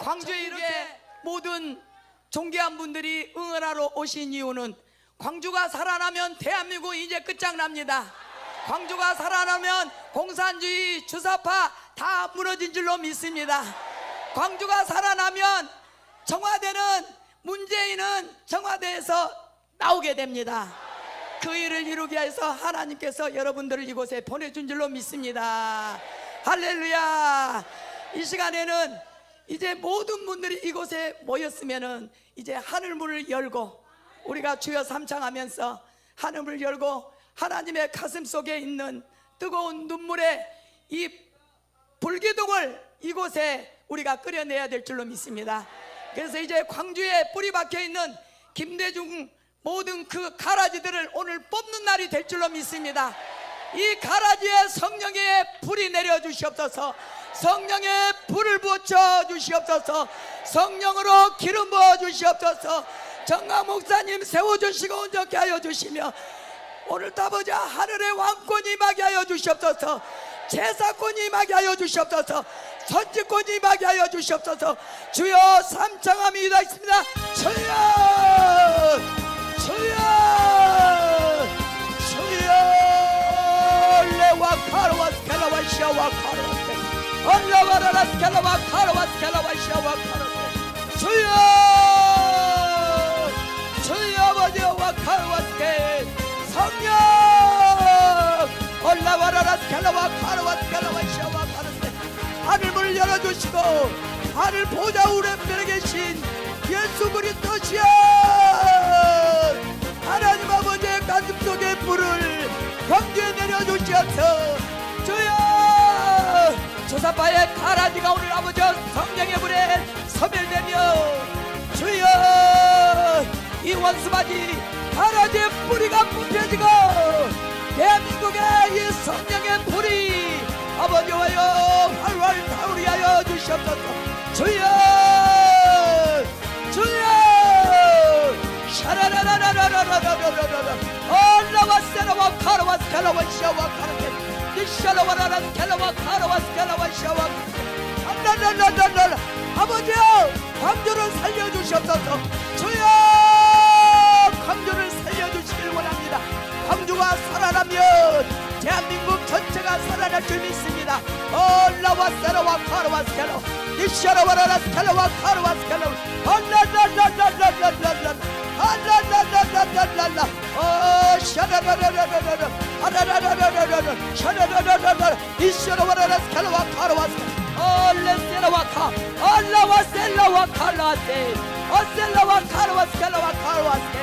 광주에 이렇게 모든 존귀한 분들이 응원하러 오신 이유는 광주가 살아나면 대한민국 이제 끝장납니다. 광주가 살아나면 공산주의, 주사파 다 무너진 줄로 믿습니다. 광주가 살아나면 청와대는, 문재인은 청와대에서 나오게 됩니다. 그 일을 이루기 위해서 하나님께서 여러분들을 이곳에 보내준 줄로 믿습니다. 할렐루야. 이 시간에는 이제 모든 분들이 이곳에 모였으면은 이제 하늘문을 열고 우리가 주여 삼창하면서 하늘문을 열고 하나님의 가슴 속에 있는 뜨거운 눈물의 이 불기둥을 이곳에 우리가 끓여내야 될 줄로 믿습니다. 그래서 이제 광주에 뿌리 박혀 있는 김대중 모든 그 가라지들을 오늘 뽑는 날이 될 줄로 믿습니다. 이 가라지에 성령의 불이 내려 주시옵소서. 성령의 불을 부어쳐 주시옵소서. 성령으로 기름 부어 주시옵소서. 정강 목사님 세워주시고 온전케 하여 주시며 오늘도 아버지 하늘의 왕권이 임하게 하여 주시옵소서. 제사권이 임하게 하여 주시옵소서. 선지권이 임하게 하여 주시옵소서. 주여 삼창함이다 있습니다. 주여 주여 주여 레와카르와 스칼라와 시아와 카르와스 얼라와라라 스칼라와 카르와 스칼라와 시아와 카르와스 주여 주여 아버지와 카르와스케 성령 얼라와라라 스칼라와 카르와 스칼라와 시아와 카르와스 하늘문을 열어주시고 하늘 보좌 우렘들에 계신 예수 그리스도시여 하나님 아버지의 가슴속의 불을 광주에 내려주시옵소서. 주여 조사파의 가라지가 오늘 아버지 성령의 불에 소멸되며 주여 이 원수바지 가라지의 뿌리가 뽑혀지고 대한민국의 이 성령의 불이 아버지와여 활활 타오르게 주시옵소서. 주여 주여 샤라라라라라라라라라라 얼라와세라와 카라와스칼라와 시아와 카라케 니샤라와라라스칼라와 카라와스칼라와 시아와 알라라라라라 아버지여 광주를 살려주시옵소서. 주여 광주를 살려주시길 원합니다. 광주가 살아나면 대한민국 전체가 살아날 줄 믿습니다. 얼라와세라와 카라와스칼라와 니샤라와라라스칼라와 카라와스칼라와 얼라라라라라라라 알라라라라라라 샤라라라라라라 아라라라라라라 샤라라라라라 이샤라와라라 스칼라와 카라와스 얼레세라와카 알라와셀라와 칼라세 어셀라와 카라와스 칼라와 카라와스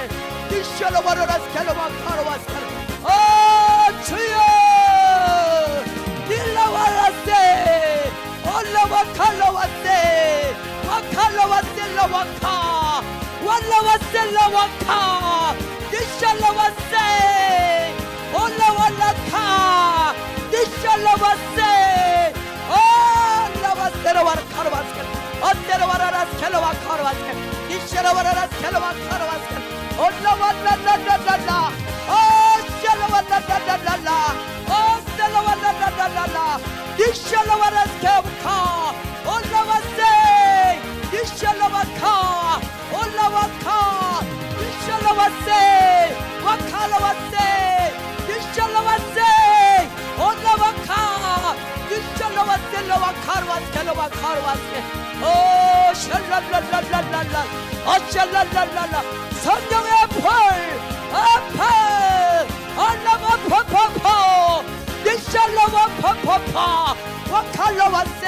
이샤라와라라 스칼라와 카라와스 주여 닐라와라세 얼라와 칼라와세 와칼라와셀라와카 walawasellawaka nishalawase olawalaka nishalawase olawasellawakarawasken oselawaraskelawakarwasken nishalawaraskelawakarwasken olawalalalala oselawalalalala oselawalalalala nishalawaraskewaka olawase nishalawaka 올라와카 이샬라와세 와칼라와세 이샬라와세 올라와카 이샬라와셀라와 카르와스켈라와 카르와스케 오 샬랄랄랄랄랄라 샬랄랄랄라 성령의 불 아파 올라와 파파파 이샬라와 파파파 와칼라와세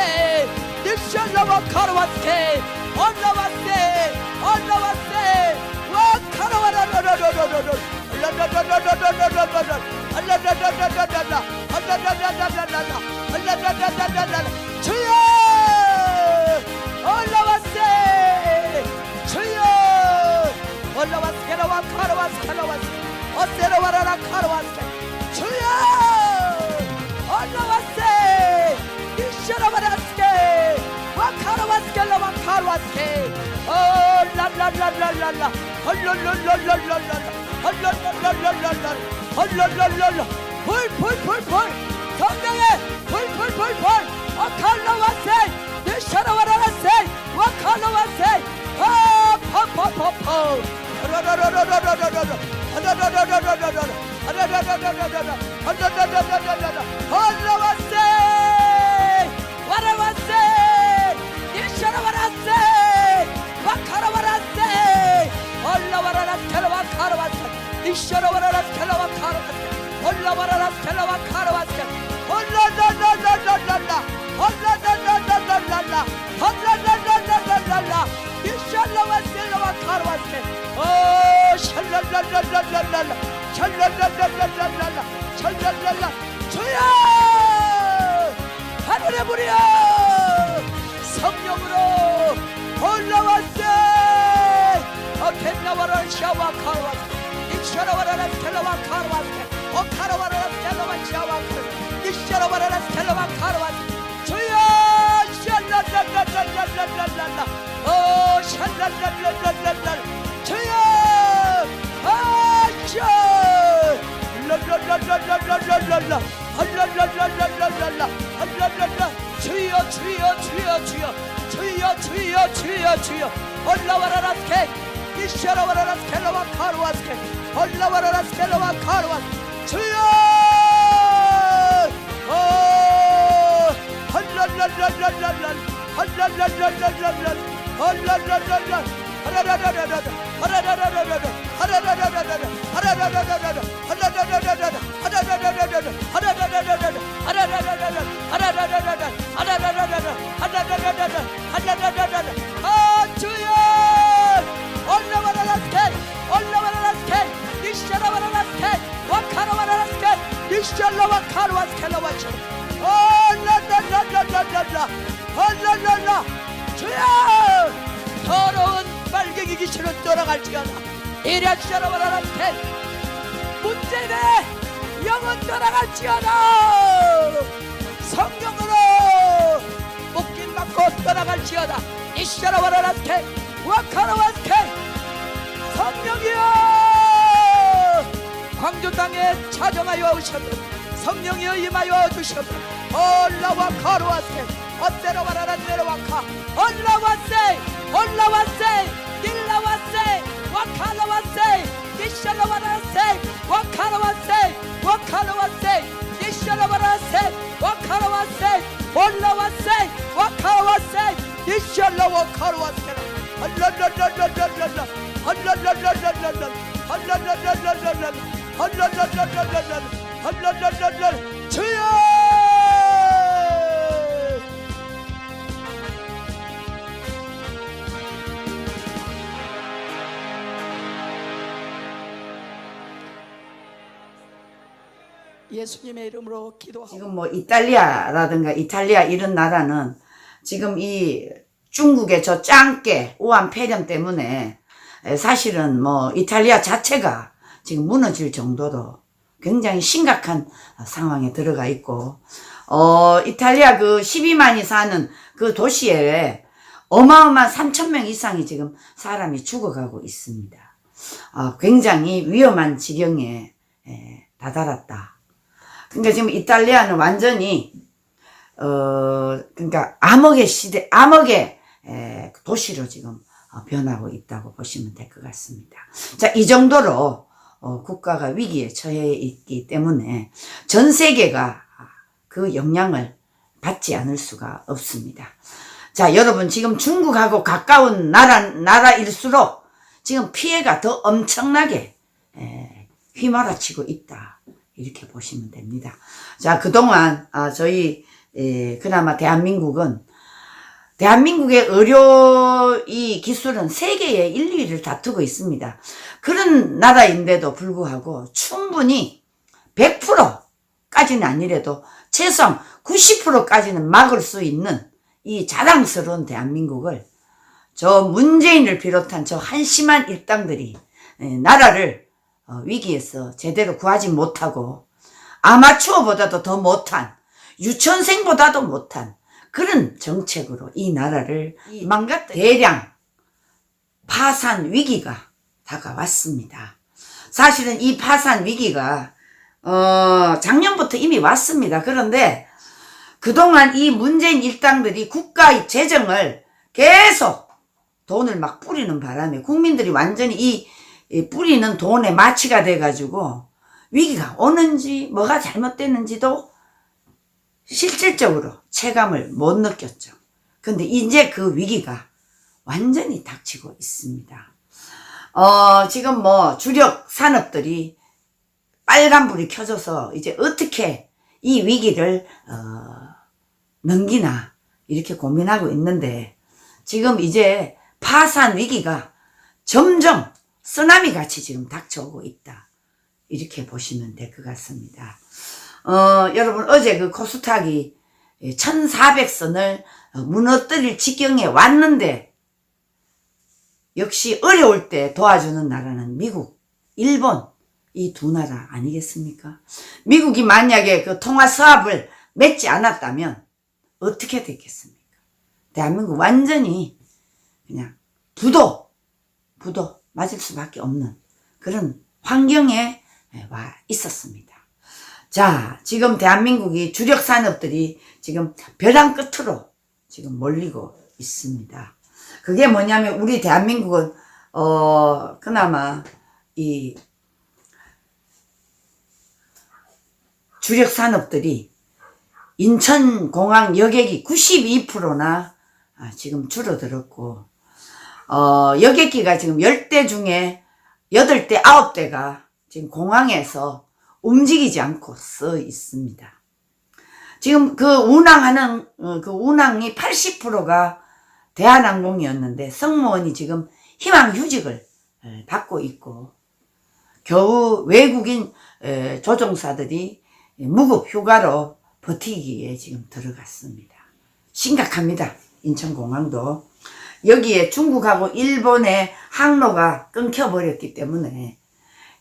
이샬라와 카르와스케 올라왔세 올라왔세 와 카라와라라라라라라 알라라라라라라라라 알라라라라라라라 알라라라라라라 알라라라라라라 주여 올라왔세 주여 올라왔스케라와 카라와스케라와스 어세라와라라 카라와스케 주여 올라왔세 이샤라와라스케 와카라와스켈라와 카라와스케 라라라라라라 헐랄랄랄랄랄라 헐랄랄랄랄랄라 헐랄랄랄라 불불불불 성령의 불불불불 와칼라와세 니샤라와라라세 와카 주여 하늘의 불이여 성령으로 올라왔세. 겟나와라 샤와 카르와스 이샤라와라 스텔라와 카르와스 오카라와라 스텔라와 샤와 카르 이샤라와라 스텔라와 카르와스 주여 샬라라라라라라라 오 샬라라라라라라 주여 아샤 라라라라라라라라 할라라라라라라 할라라라 주여 주여 주여 주여 주여 주여 주여 주여 올라와라 스케 이샤라와라 스켈라와 카르와스케 올라와라 스켈라와 카르와스 주여 오 할라라라라라라 할라라라라라라 할라라라라 하라라라라라 하라라라라라 하라라라라라 하라라라라라 하라라라라라 하라라라라라 하라라라라라 하라라라라라 하라라라라라 하라라라라라 하라라라라라 하라라라라라 아 주여 올라와라 스케 올라와라 스케 이샤라와라 스케 와카라와라 스케 이샤라와 카르와스켈라와치 올라라라라라라 올라라라 주여 더러운 빨갱이 귀신은 떠나갈지어다 이랴샤라와라 스케 문제네 영은 떠나갈지어다 성령으로 묶임 받고 떠나갈지어다 이샤라와라 스케 와카라와스케 성령이여 광주 땅에 찾아하여 오셨다 성령이여 임하여 주셨다 올라와 카르와스케 어때로와라라 내려와카 올라왔세 올라왔세 일라왔세 와카라왔세 이샤라와라세 와카라왔세 와카라왔세 이샤라와라세 와카라왔세 올라왔세 와카라왔세 이샤라와 카르와스케 할라라라라라라 할라라라라라라 할라라라라라라 할라라라라라라 할라라라라 주여 예수님의 이름으로 기도하고 지금 뭐 이탈리아라든가 이탈리아 이런 나라는 지금 이 중국의 저 짱깨 우한 폐렴 때문에 사실은 뭐 이탈리아 자체가 지금 무너질 정도로 굉장히 심각한 상황에 들어가 있고 이탈리아 그 12만이 사는 그 도시에 어마어마한 3,000명 이상이 지금 사람이 죽어가고 있습니다. 굉장히 위험한 지경에 다다랐다. 그러니까 지금 이탈리아는 완전히 그러니까 암흑의 시대, 암흑의 도시로 지금 변하고 있다고 보시면 될 것 같습니다. 자, 이 정도로 국가가 위기에 처해 있기 때문에 전 세계가 그 영향을 받지 않을 수가 없습니다. 자, 여러분 지금 중국하고 가까운 나라일수록 지금 피해가 더 엄청나게 휘몰아치고 있다. 이렇게 보시면 됩니다. 자, 그동안 저희 그나마 대한민국의 의료 이 기술은 세계의 1, 2위를 다투고 있습니다. 그런 나라인데도 불구하고 충분히 100%까지는 아니래도 최소한 90%까지는 막을 수 있는 이 자랑스러운 대한민국을 저 문재인을 비롯한 저 한심한 일당들이 나라를 위기에서 제대로 구하지 못하고 아마추어보다도 더 못한 유치원생보다도 못한 그런 정책으로 이 나라를 망갔다. 대량 파산 위기가 다가왔습니다. 사실은 이 파산 위기가 작년부터 이미 왔습니다. 그런데 그동안 이 문재인 일당들이 국가의 재정을 계속 돈을 막 뿌리는 바람에 국민들이 완전히 이 뿌리는 돈에 마취가 돼가지고 위기가 오는지 뭐가 잘못됐는지도 실질적으로 체감을 못 느꼈죠. 근데 이제 그 위기가 완전히 닥치고 있습니다. 지금 뭐 주력 산업들이 빨간불이 켜져서 이제 어떻게 이 위기를 넘기나 이렇게 고민하고 있는데, 지금 이제 파산 위기가 점점 쓰나미 같이 지금 닥쳐오고 있다, 이렇게 보시면 될 것 같습니다. 여러분, 어제 그 코스닥이 1400선을 무너뜨릴 지경에 왔는데, 역시 어려울 때 도와주는 나라는 미국, 일본, 이 두 나라 아니겠습니까? 미국이 만약에 그 통화 수합을 맺지 않았다면 어떻게 됐겠습니까? 대한민국 완전히 그냥 부도 맞을 수밖에 없는 그런 환경에 와 있었습니다. 자, 지금 대한민국이 주력 산업들이 지금 벼랑 끝으로 지금 몰리고 있습니다. 그게 뭐냐면, 우리 대한민국은 그나마 이 주력 산업들이 인천공항 여객이 92%나 지금 줄어들었고, 여객기가 지금 10대 중에 8대, 9대가 지금 공항에서 움직이지 않고 서 있습니다. 지금 그 운항하는, 그 운항이 80%가 대한항공이었는데, 승무원이 지금 희망휴직을 받고 있고, 겨우 외국인 조종사들이 무급 휴가로 버티기에 지금 들어갔습니다. 심각합니다. 인천공항도. 여기에 중국하고 일본의 항로가 끊겨버렸기 때문에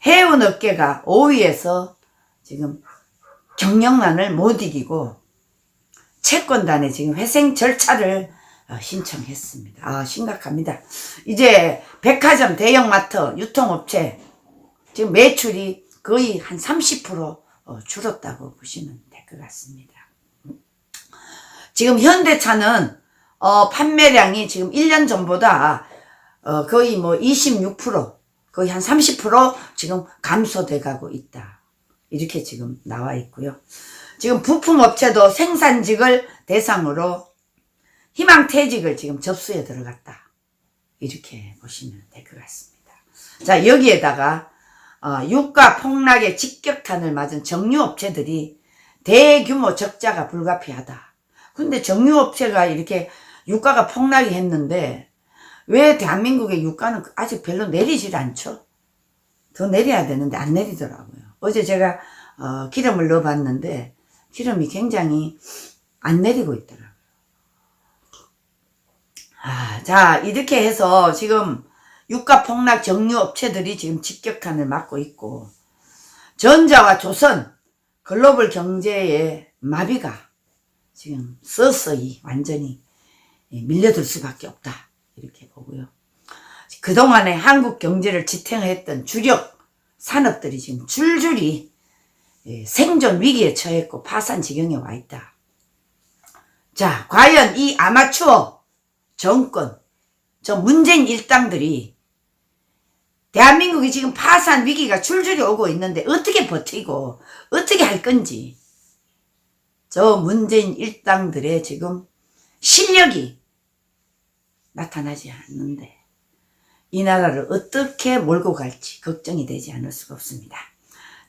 해운업계가 5위에서 지금 경영난을 못 이기고 채권단에 지금 회생 절차를 신청했습니다. 심각합니다. 이제 백화점, 대형마트, 유통업체 지금 매출이 거의 한 30% 줄었다고 보시면 될 것 같습니다. 지금 현대차는 판매량이 지금 1년 전보다 거의 뭐 26%, 거의 한 30% 지금 감소돼 가고 있다, 이렇게 지금 나와 있고요. 지금 부품업체도 생산직을 대상으로 희망퇴직을 지금 접수에 들어갔다, 이렇게 보시면 될 것 같습니다. 자, 여기에다가 유가 폭락에 직격탄을 맞은 정유업체들이 대규모 적자가 불가피하다. 근데 정유업체가 이렇게 유가가 폭락이 했는데 왜 대한민국의 유가는 아직 별로 내리질 않죠? 더 내려야 되는데 안 내리더라고요. 어제 제가 기름을 넣어봤는데 기름이 굉장히 안 내리고 있더라고요. 자, 이렇게 해서 지금 유가 폭락 정유업체들이 지금 직격탄을 맞고 있고, 전자와 조선 글로벌 경제의 마비가 지금 서서히 완전히 밀려들 수밖에 없다, 이렇게 보고요. 그동안에 한국 경제를 지탱했던 주력 산업들이 지금 줄줄이 생존 위기에 처했고 파산 지경에 와 있다. 자, 과연 이 아마추어 정권, 저 문재인 일당들이 대한민국이 지금 파산 위기가 줄줄이 오고 있는데 어떻게 버티고 어떻게 할 건지, 저 문재인 일당들의 지금 실력이 나타나지 않는데 이 나라를 어떻게 몰고 갈지 걱정이 되지 않을 수가 없습니다.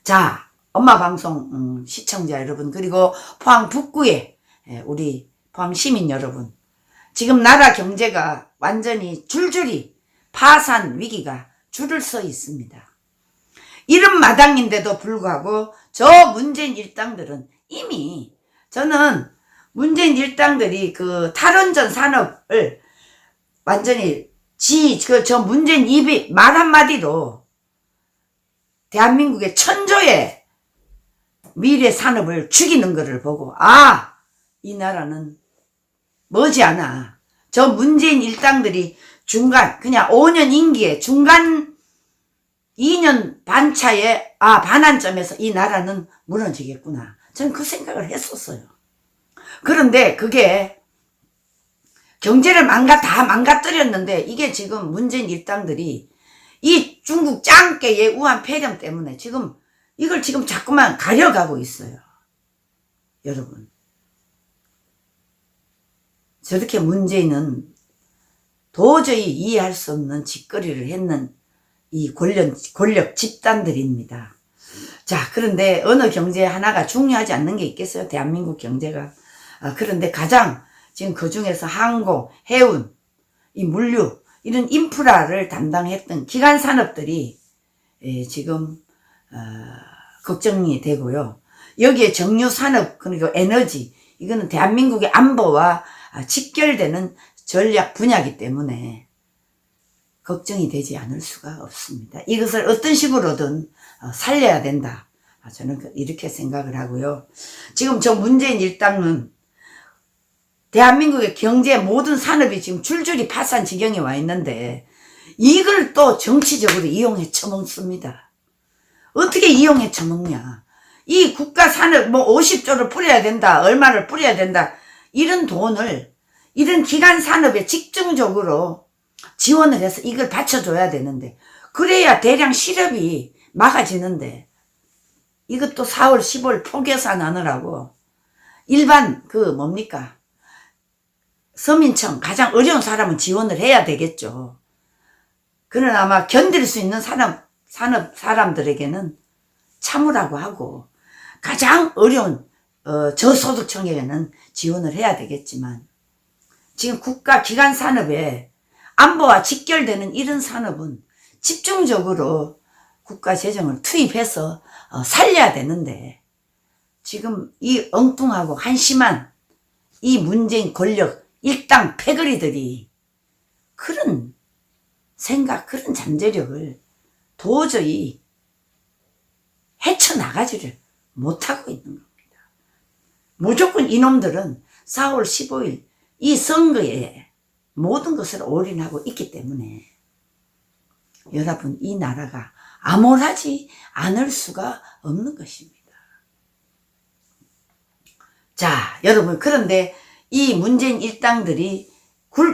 자, 엄마 방송 시청자 여러분, 그리고 포항 북구의 우리 포항 시민 여러분, 지금 나라 경제가 완전히 줄줄이 파산 위기가 줄을 서 있습니다. 이런 마당인데도 불구하고 저 문재인 일당들은 이미, 저는 문재인 일당들이 그 탈원전 산업을 완전히 저 문재인 입이 말 한마디로 대한민국의 천조의 미래 산업을 죽이는 것을 보고, 이 나라는 머지않아 저 문재인 일당들이 중간, 그냥 5년 임기에 중간 2년 반 차에 반환점에서 이 나라는 무너지겠구나, 저는 그 생각을 했었어요. 그런데 그게 경제를 다 망가뜨렸는데 이게 지금 문재인 일당들이 이 중국 짱깨의 우한 폐렴 때문에 지금 이걸 지금 자꾸만 가려가고 있어요. 여러분. 저렇게 문재인은 도저히 이해할 수 없는 짓거리를 했는 이 권력 집단들입니다. 자, 그런데 어느 경제 하나가 중요하지 않는 게 있겠어요? 대한민국 경제가. 그런데 가장 지금 그 중에서 항공, 해운, 이 물류, 이런 인프라를 담당했던 기간 산업들이 지금 걱정이 되고요. 여기에 정유 산업, 그리고 에너지, 이거는 대한민국의 안보와 직결되는 전략 분야이기 때문에 걱정이 되지 않을 수가 없습니다. 이것을 어떤 식으로든 살려야 된다. 저는 이렇게 생각을 하고요. 지금 저 문재인 일당은 대한민국의 경제 모든 산업이 지금 줄줄이 파산 지경에 와 있는데 이걸 또 정치적으로 이용해 처먹습니다. 어떻게 이용해 처먹냐. 이 국가 산업 50조를 뿌려야 된다. 얼마를 뿌려야 된다. 이런 돈을 이런 기간 산업에 집중적으로 지원을 해서 이걸 받쳐줘야 되는데 그래야 대량 실업이 막아지는데 이것도 4월 15일 포개산 하느라고 일반 서민청 가장 어려운 사람은 지원을 해야 되겠죠. 그러나 아마 견딜 수 있는 사람들에게는 참으라고 하고 가장 어려운 저소득층에게는 지원을 해야 되겠지만 지금 국가 기관 산업에 안보와 직결되는 이런 산업은 집중적으로 국가 재정을 투입해서 살려야 되는데 지금 이 엉뚱하고 한심한 이 문재인 권력 일당 패거리들이 그런 생각, 그런 잠재력을 도저히 헤쳐나가지를 못하고 있는 겁니다. 무조건 이놈들은 4월 15일 이 선거에 모든 것을 올인하고 있기 때문에 여러분 이 나라가 암울하지 않을 수가 없는 것입니다. 자, 여러분 그런데 이 문재인 일당들이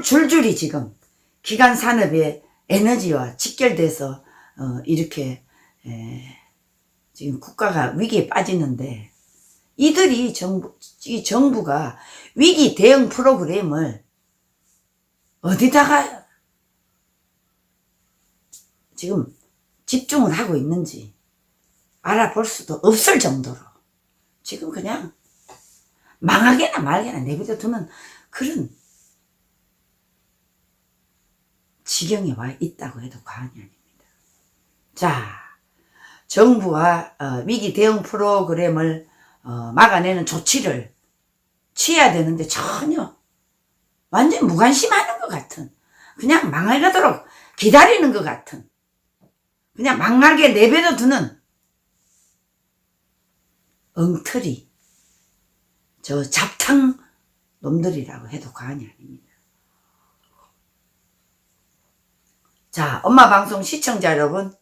줄줄이 지금 기간 산업의 에너지와 직결돼서 이렇게 지금 국가가 위기에 빠지는데 이 정부가 위기 대응 프로그램을 어디다가 지금 집중을 하고 있는지 알아볼 수도 없을 정도로 지금 그냥 망하게나 말게나 내버려 두는 그런 지경에 와 있다고 해도 과언이 아닙니다. 자, 정부와 위기 대응 프로그램을 막아내는 조치를 취해야 되는데 전혀 완전 무관심하는 것 같은 그냥 망하도록 기다리는 것 같은 그냥 망하게 내버려 두는 엉터리 저 잡탕 놈들이라고 해도 과언이 아닙니다. 자, 엄마 방송 시청자 여러분,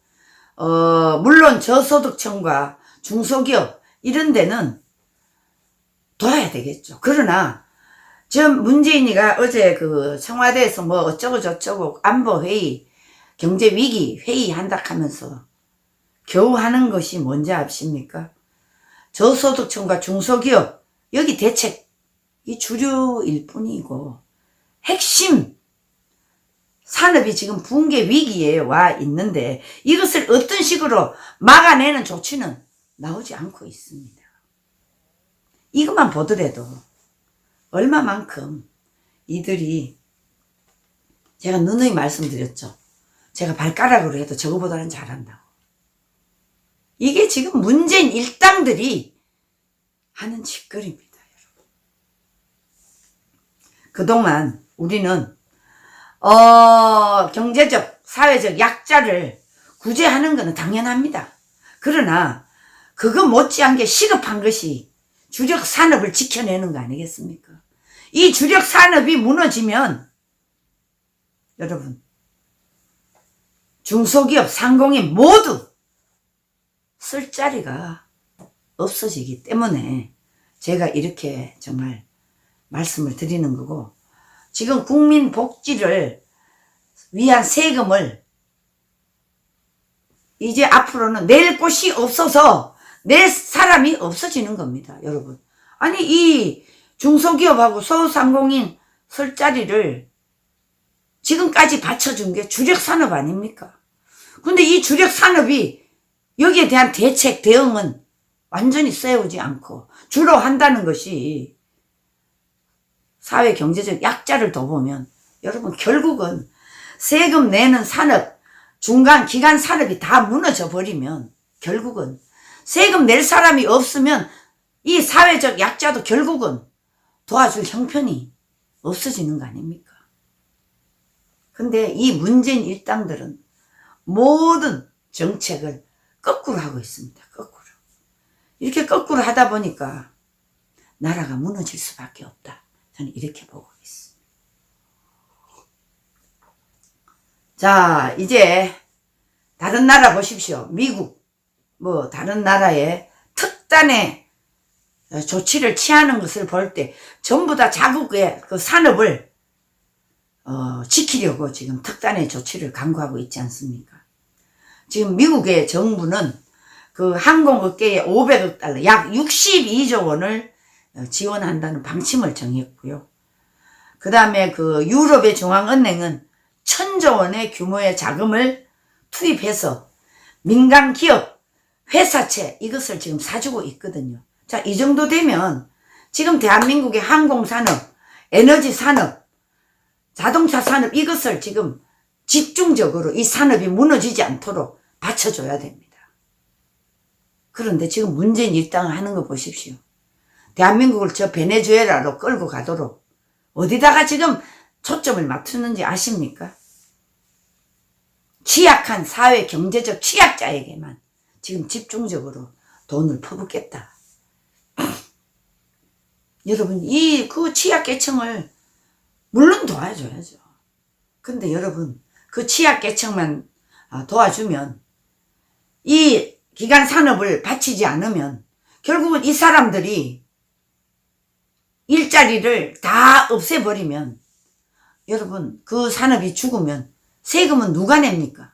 물론 저소득층과 중소기업 이런 데는 도와야 되겠죠. 그러나 지금 문재인이가 어제 청와대에서 어쩌고 저쩌고 안보회의, 경제위기 회의 한다 하면서 겨우 하는 것이 뭔지 아십니까? 저소득층과 중소기업 여기 대책이 주류일 뿐이고 핵심 산업이 지금 붕괴 위기에 와 있는데 이것을 어떤 식으로 막아내는 조치는 나오지 않고 있습니다. 이것만 보더라도 얼마만큼 이들이 제가 누누이 말씀드렸죠. 제가 발가락으로 해도 저거보다는 잘한다고. 이게 지금 문재인 일당들이 하는 짓거리입니다. 여러분. 그동안 우리는 경제적, 사회적 약자를 구제하는 것은 당연합니다. 그러나 그거 못지않게 시급한 것이 주력 산업을 지켜내는 거 아니겠습니까? 이 주력 산업이 무너지면 여러분 중소기업, 상공인 모두 쓸 자리가 없어지기 때문에 제가 이렇게 정말 말씀을 드리는 거고 지금 국민 복지를 위한 세금을 이제 앞으로는 낼 곳이 없어서 낼 사람이 없어지는 겁니다, 여러분. 아니, 이 중소기업하고 소상공인 설 자리를 지금까지 받쳐준 게 주력산업 아닙니까? 근데 이 주력산업이 여기에 대한 대책, 대응은 완전히 세우지 않고 주로 한다는 것이 사회 경제적 약자를 돕으면 여러분 결국은 세금 내는 산업, 중간 기간 산업이 다 무너져 버리면 결국은 세금 낼 사람이 없으면 이 사회적 약자도 결국은 도와줄 형편이 없어지는 거 아닙니까? 근데 이 문재인 일당들은 모든 정책을 거꾸로 하고 있습니다. 거꾸로. 이렇게 거꾸로 하다 보니까 나라가 무너질 수밖에 없다. 저는 이렇게 보고 있습니다. 자, 이제 다른 나라 보십시오. 미국, 뭐 다른 나라의 특단의 조치를 취하는 것을 볼 때 전부 다 자국의 그 산업을 지키려고 지금 특단의 조치를 강구하고 있지 않습니까? 지금 미국의 정부는 그 항공업계에 500억 달러, 약 62조 원을 지원한다는 방침을 정했고요. 그 다음에 그 유럽의 중앙은행은 1000조 원의 규모의 자금을 투입해서 민간 기업, 회사채 이것을 지금 사주고 있거든요. 자, 이 정도 되면 지금 대한민국의 항공산업, 에너지산업, 자동차 산업 이것을 지금 집중적으로 이 산업이 무너지지 않도록 받쳐줘야 됩니다. 그런데 지금 문재인 일당을 하는 거 보십시오. 대한민국을 저 베네수엘라로 끌고 가도록 어디다가 지금 초점을 맞추는지 아십니까? 취약한 사회 경제적 취약자에게만 지금 집중적으로 돈을 퍼붓겠다. 여러분, 그 취약계층을 물론 도와줘야죠. 근데 여러분, 그 취약계층만 도와주면 이 기간 산업을 바치지 않으면 결국은 이 사람들이 일자리를 다 없애버리면 여러분, 그 산업이 죽으면 세금은 누가 냅니까?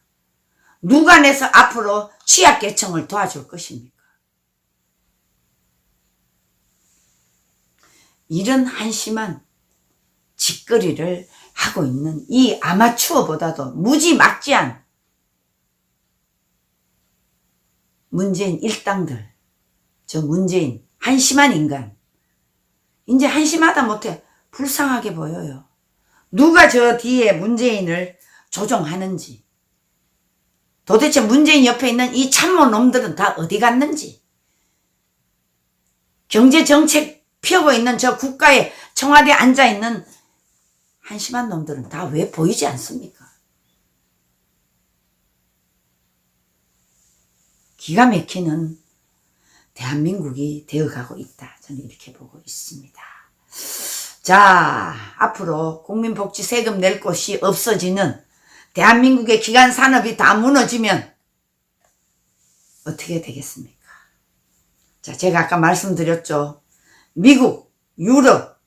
누가 내서 앞으로 취약계층을 도와줄 것입니까? 이런 한심한 짓거리를 하고 있는 이 아마추어보다도 무지막지한 문재인 일당들, 저 문재인 한심한 인간, 이제 한심하다 못해 불쌍하게 보여요. 누가 저 뒤에 문재인을 조종하는지, 도대체 문재인 옆에 있는 이 참모 놈들은 다 어디 갔는지, 경제정책 펴고 있는 저 국가의 청와대에 앉아있는 한심한 놈들은 다 왜 보이지 않습니까? 기가 막히는 대한민국이 되어가고 있다. 저는 이렇게 보고 있습니다. 자, 앞으로 국민복지 세금 낼 곳이 없어지는 대한민국의 기간 산업이 다 무너지면 어떻게 되겠습니까? 자, 제가 아까 말씀드렸죠. 미국, 유럽,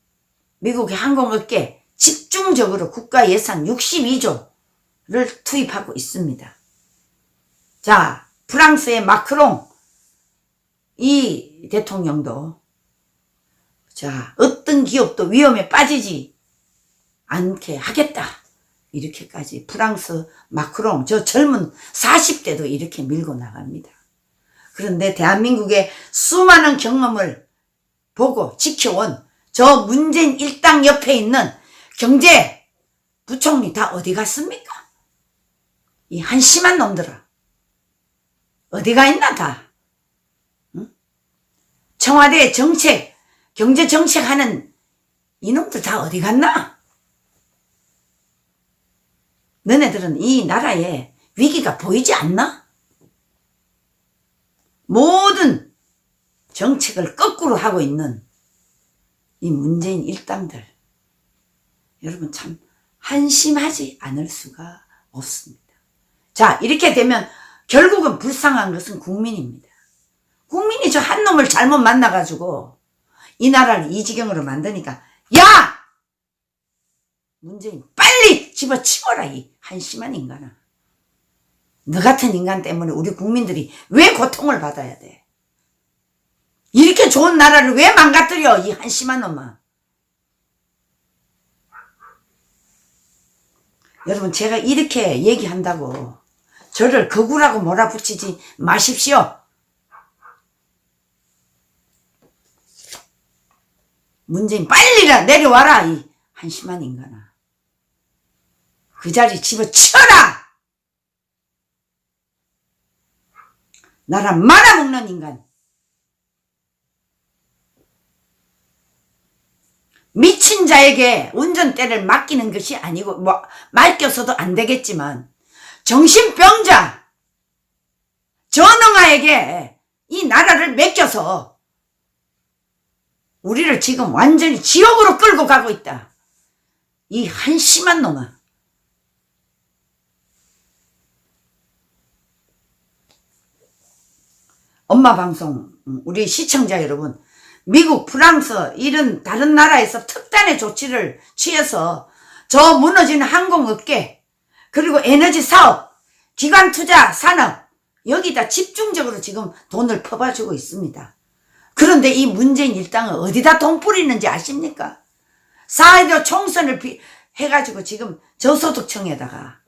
미국의 항공업계 집중적으로 국가 예산 62조를 투입하고 있습니다. 자, 프랑스의 마크롱 이 대통령도 자, 어떤 기업도 위험에 빠지지 않게 하겠다. 이렇게까지 프랑스 마크롱 저 젊은 40대도 이렇게 밀고 나갑니다. 그런데 대한민국의 수많은 경험을 보고 지켜온 저 문재인 일당 옆에 있는 경제 부총리 다 어디 갔습니까? 이 한심한 놈들아. 어디가 있나 다. 응? 청와대 정책, 경제 정책하는 이놈들 다 어디 갔나? 너네들은 이 나라에 위기가 보이지 않나? 모든 정책을 거꾸로 하고 있는 이 문재인 일당들, 여러분 참 한심하지 않을 수가 없습니다. 자, 이렇게 되면 결국은 불쌍한 것은 국민입니다. 국민이 저 한 놈을 잘못 만나가지고 이 나라를 이 지경으로 만드니까 야! 문재인 빨리 집어치워라, 이 한심한 인간아. 너 같은 인간 때문에 우리 국민들이 왜 고통을 받아야 돼? 이렇게 좋은 나라를 왜 망가뜨려, 이 한심한 놈아. 여러분, 제가 이렇게 얘기한다고 저를 거구라고 몰아붙이지 마십시오. 문재인 빨리 내려와라, 이 한심한 인간아. 그 자리 집어치워라. 나라 말아먹는 인간. 미친 자에게 운전대를 맡기는 것이 아니고, 맡겨서도 안 되겠지만, 정신병자 전응아에게 이 나라를 맡겨서 우리를 지금 완전히 지옥으로 끌고 가고 있다. 이 한심한 놈아. 엄마 방송 우리 시청자 여러분, 미국, 프랑스 이런 다른 나라에서 특단의 조치를 취해서 저 무너진 항공업계 그리고 에너지 사업, 기관 투자 산업 여기다 집중적으로 지금 돈을 퍼봐주고 있습니다. 그런데 이 문재인 일당은 어디다 돈 뿌리는지 아십니까? 4.15 총선을 해가지고 지금 저소득층에다가,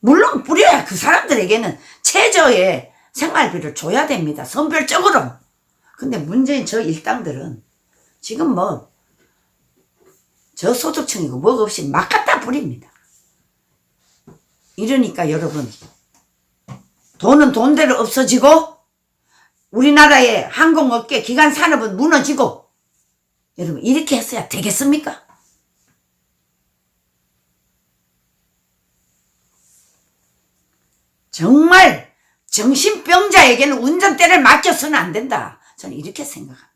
물론 뿌려야 그 사람들에게는 최저의 생활비를 줘야 됩니다. 선별적으로. 근데 문재인 저 일당들은 지금 저소득층이고 뭐가 없이 막 갖다 뿌립니다. 이러니까 여러분, 돈은 돈대로 없어지고 우리나라의 항공업계 기관 산업은 무너지고, 여러분 이렇게 했어야 되겠습니까? 정말 정신병자에게는 운전대를 맡겨서는 안 된다. 저는 이렇게 생각합니다.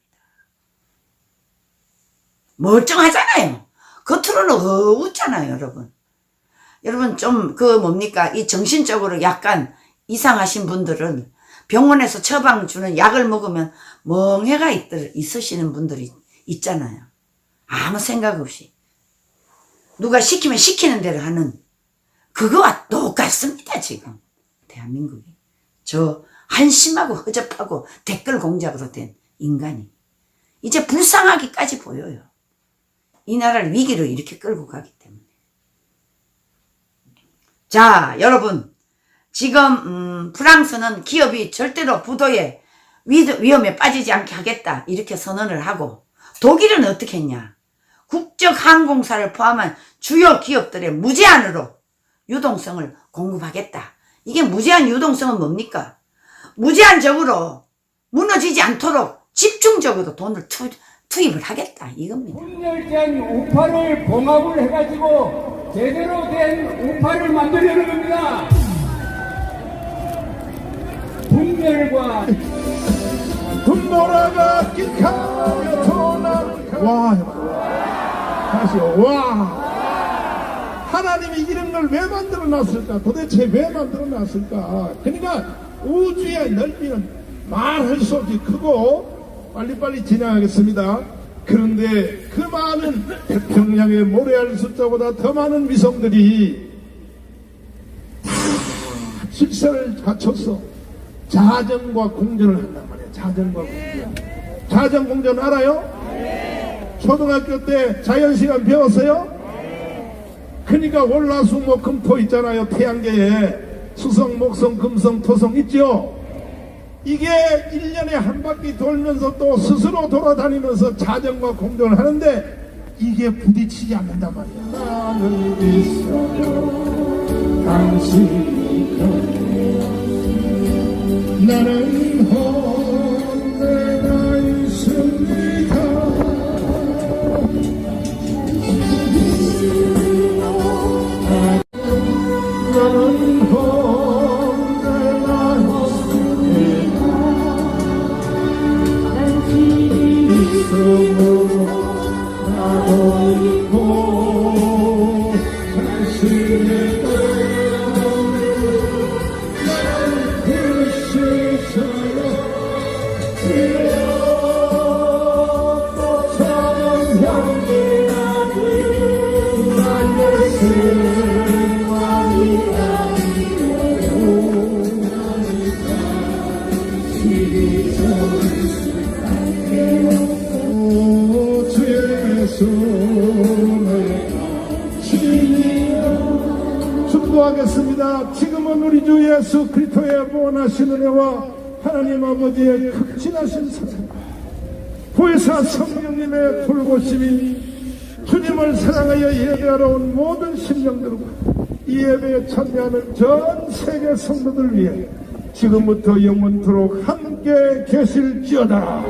멀쩡하잖아요. 겉으로는 웃잖아요, 여러분. 여러분 좀 이 정신적으로 약간 이상하신 분들은 병원에서 처방 주는 약을 먹으면 멍해가 있으시는 분들이 있잖아요. 아무 생각 없이 누가 시키면 시키는 대로 하는, 그거와 똑같습니다. 지금 대한민국이 저 한심하고 허접하고 댓글 공작으로 된 인간이 이제 불쌍하기까지 보여요. 이 나라를 위기로 이렇게 끌고 가기 때문에. 자, 여러분, 지금 프랑스는 기업이 절대로 부도의 위험에 빠지지 않게 하겠다 이렇게 선언을 하고, 독일은 어떻게 했냐? 국적항공사를 포함한 주요 기업들의 무제한으로 유동성을 공급하겠다. 이게 무제한 유동성은 뭡니까? 무제한적으로 무너지지 않도록 집중적으로 돈을 투입을 하겠다 이겁니다. 분열된 우파를 봉합을 해가지고 제대로 된 우파를 만들려는 겁니다. 분열과 분노라가 기카며 도나는 다시요. 하나님이 이런 걸 왜 만들어 놨을까? 도대체 왜 만들어 놨을까? 그러니까 우주의 넓이는 말할 수 없이 크고, 빨리빨리 진행하겠습니다. 그런데 그 많은 태평양의 모래알 숫자보다 더 많은 위성들이 다 질서를 갖춰서 자전과 공전을 한단 말이에요. 자전과 공전. 자전 공전 알아요? 초등학교 때 자연시간 배웠어요? 그러니까 월화수목금토 있잖아요. 태양계에 수성, 목성, 금성, 토성 있죠. 이게 1년에 한 바퀴 돌면서 또 스스로 돌아다니면서 자전과 공전을 하는데 이게 부딪히지 않는단 말이야. 나는 있어요, 당신이 곁에, 나는 언제나 있습니다. 선포하겠습니다. 지금은 우리 주 예수 그리스도의 무한하신 은혜와 하나님 아버지의 극진하신 사랑과 부의사 성령님의 돌보심이 주님을 사랑하여 예배하러 온 모든 심령들과 이 예배에 참여하는 전 세계 성도들 위해 지금부터 영원토록 함께 계실지어다.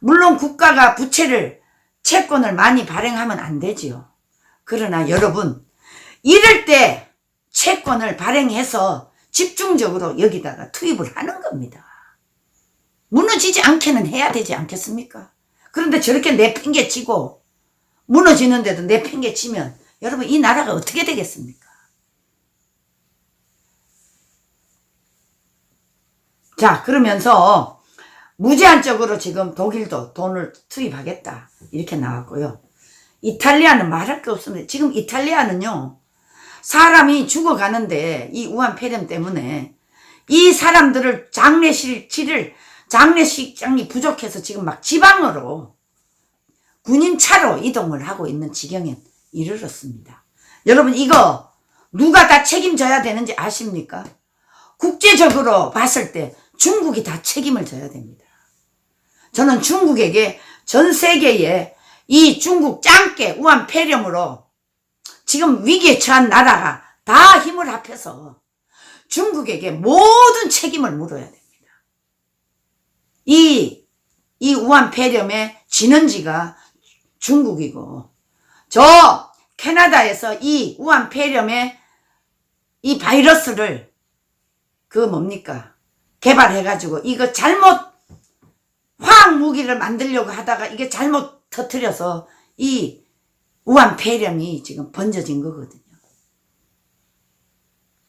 물론 국가가 부채를 채권을 많이 발행하면 안 되지요. 그러나 여러분 이럴 때 채권을 발행해서 집중적으로 여기다가 투입을 하는 겁니다. 무너지지 않게는 해야 되지 않겠습니까? 그런데 저렇게 내팽개치고 무너지는데도 내팽개치면 여러분 이 나라가 어떻게 되겠습니까? 자, 그러면서 무제한적으로 지금 독일도 돈을 투입하겠다 이렇게 나왔고요. 이탈리아는 말할 게 없습니다. 지금 이탈리아는요 사람이 죽어가는데 이 우한 폐렴 때문에 이 사람들을 장례식장이 부족해서 지금 막 지방으로 군인차로 이동을 하고 있는 지경에 이르렀습니다. 여러분 이거 누가 다 책임져야 되는지 아십니까? 국제적으로 봤을 때 중국이 다 책임을 져야 됩니다. 저는 중국에게 전 세계에 이 중국 짱깨 우한 폐렴으로 지금 위기에 처한 나라가 다 힘을 합해서 중국에게 모든 책임을 물어야 됩니다. 이 우한 폐렴의 진원지가 중국이고 저 캐나다에서 이 우한 폐렴의 이 바이러스를 개발해가지고 이거 잘못 화학 무기를 만들려고 하다가 이게 잘못 터뜨려서 이 우한 폐렴이 지금 번져진 거거든요.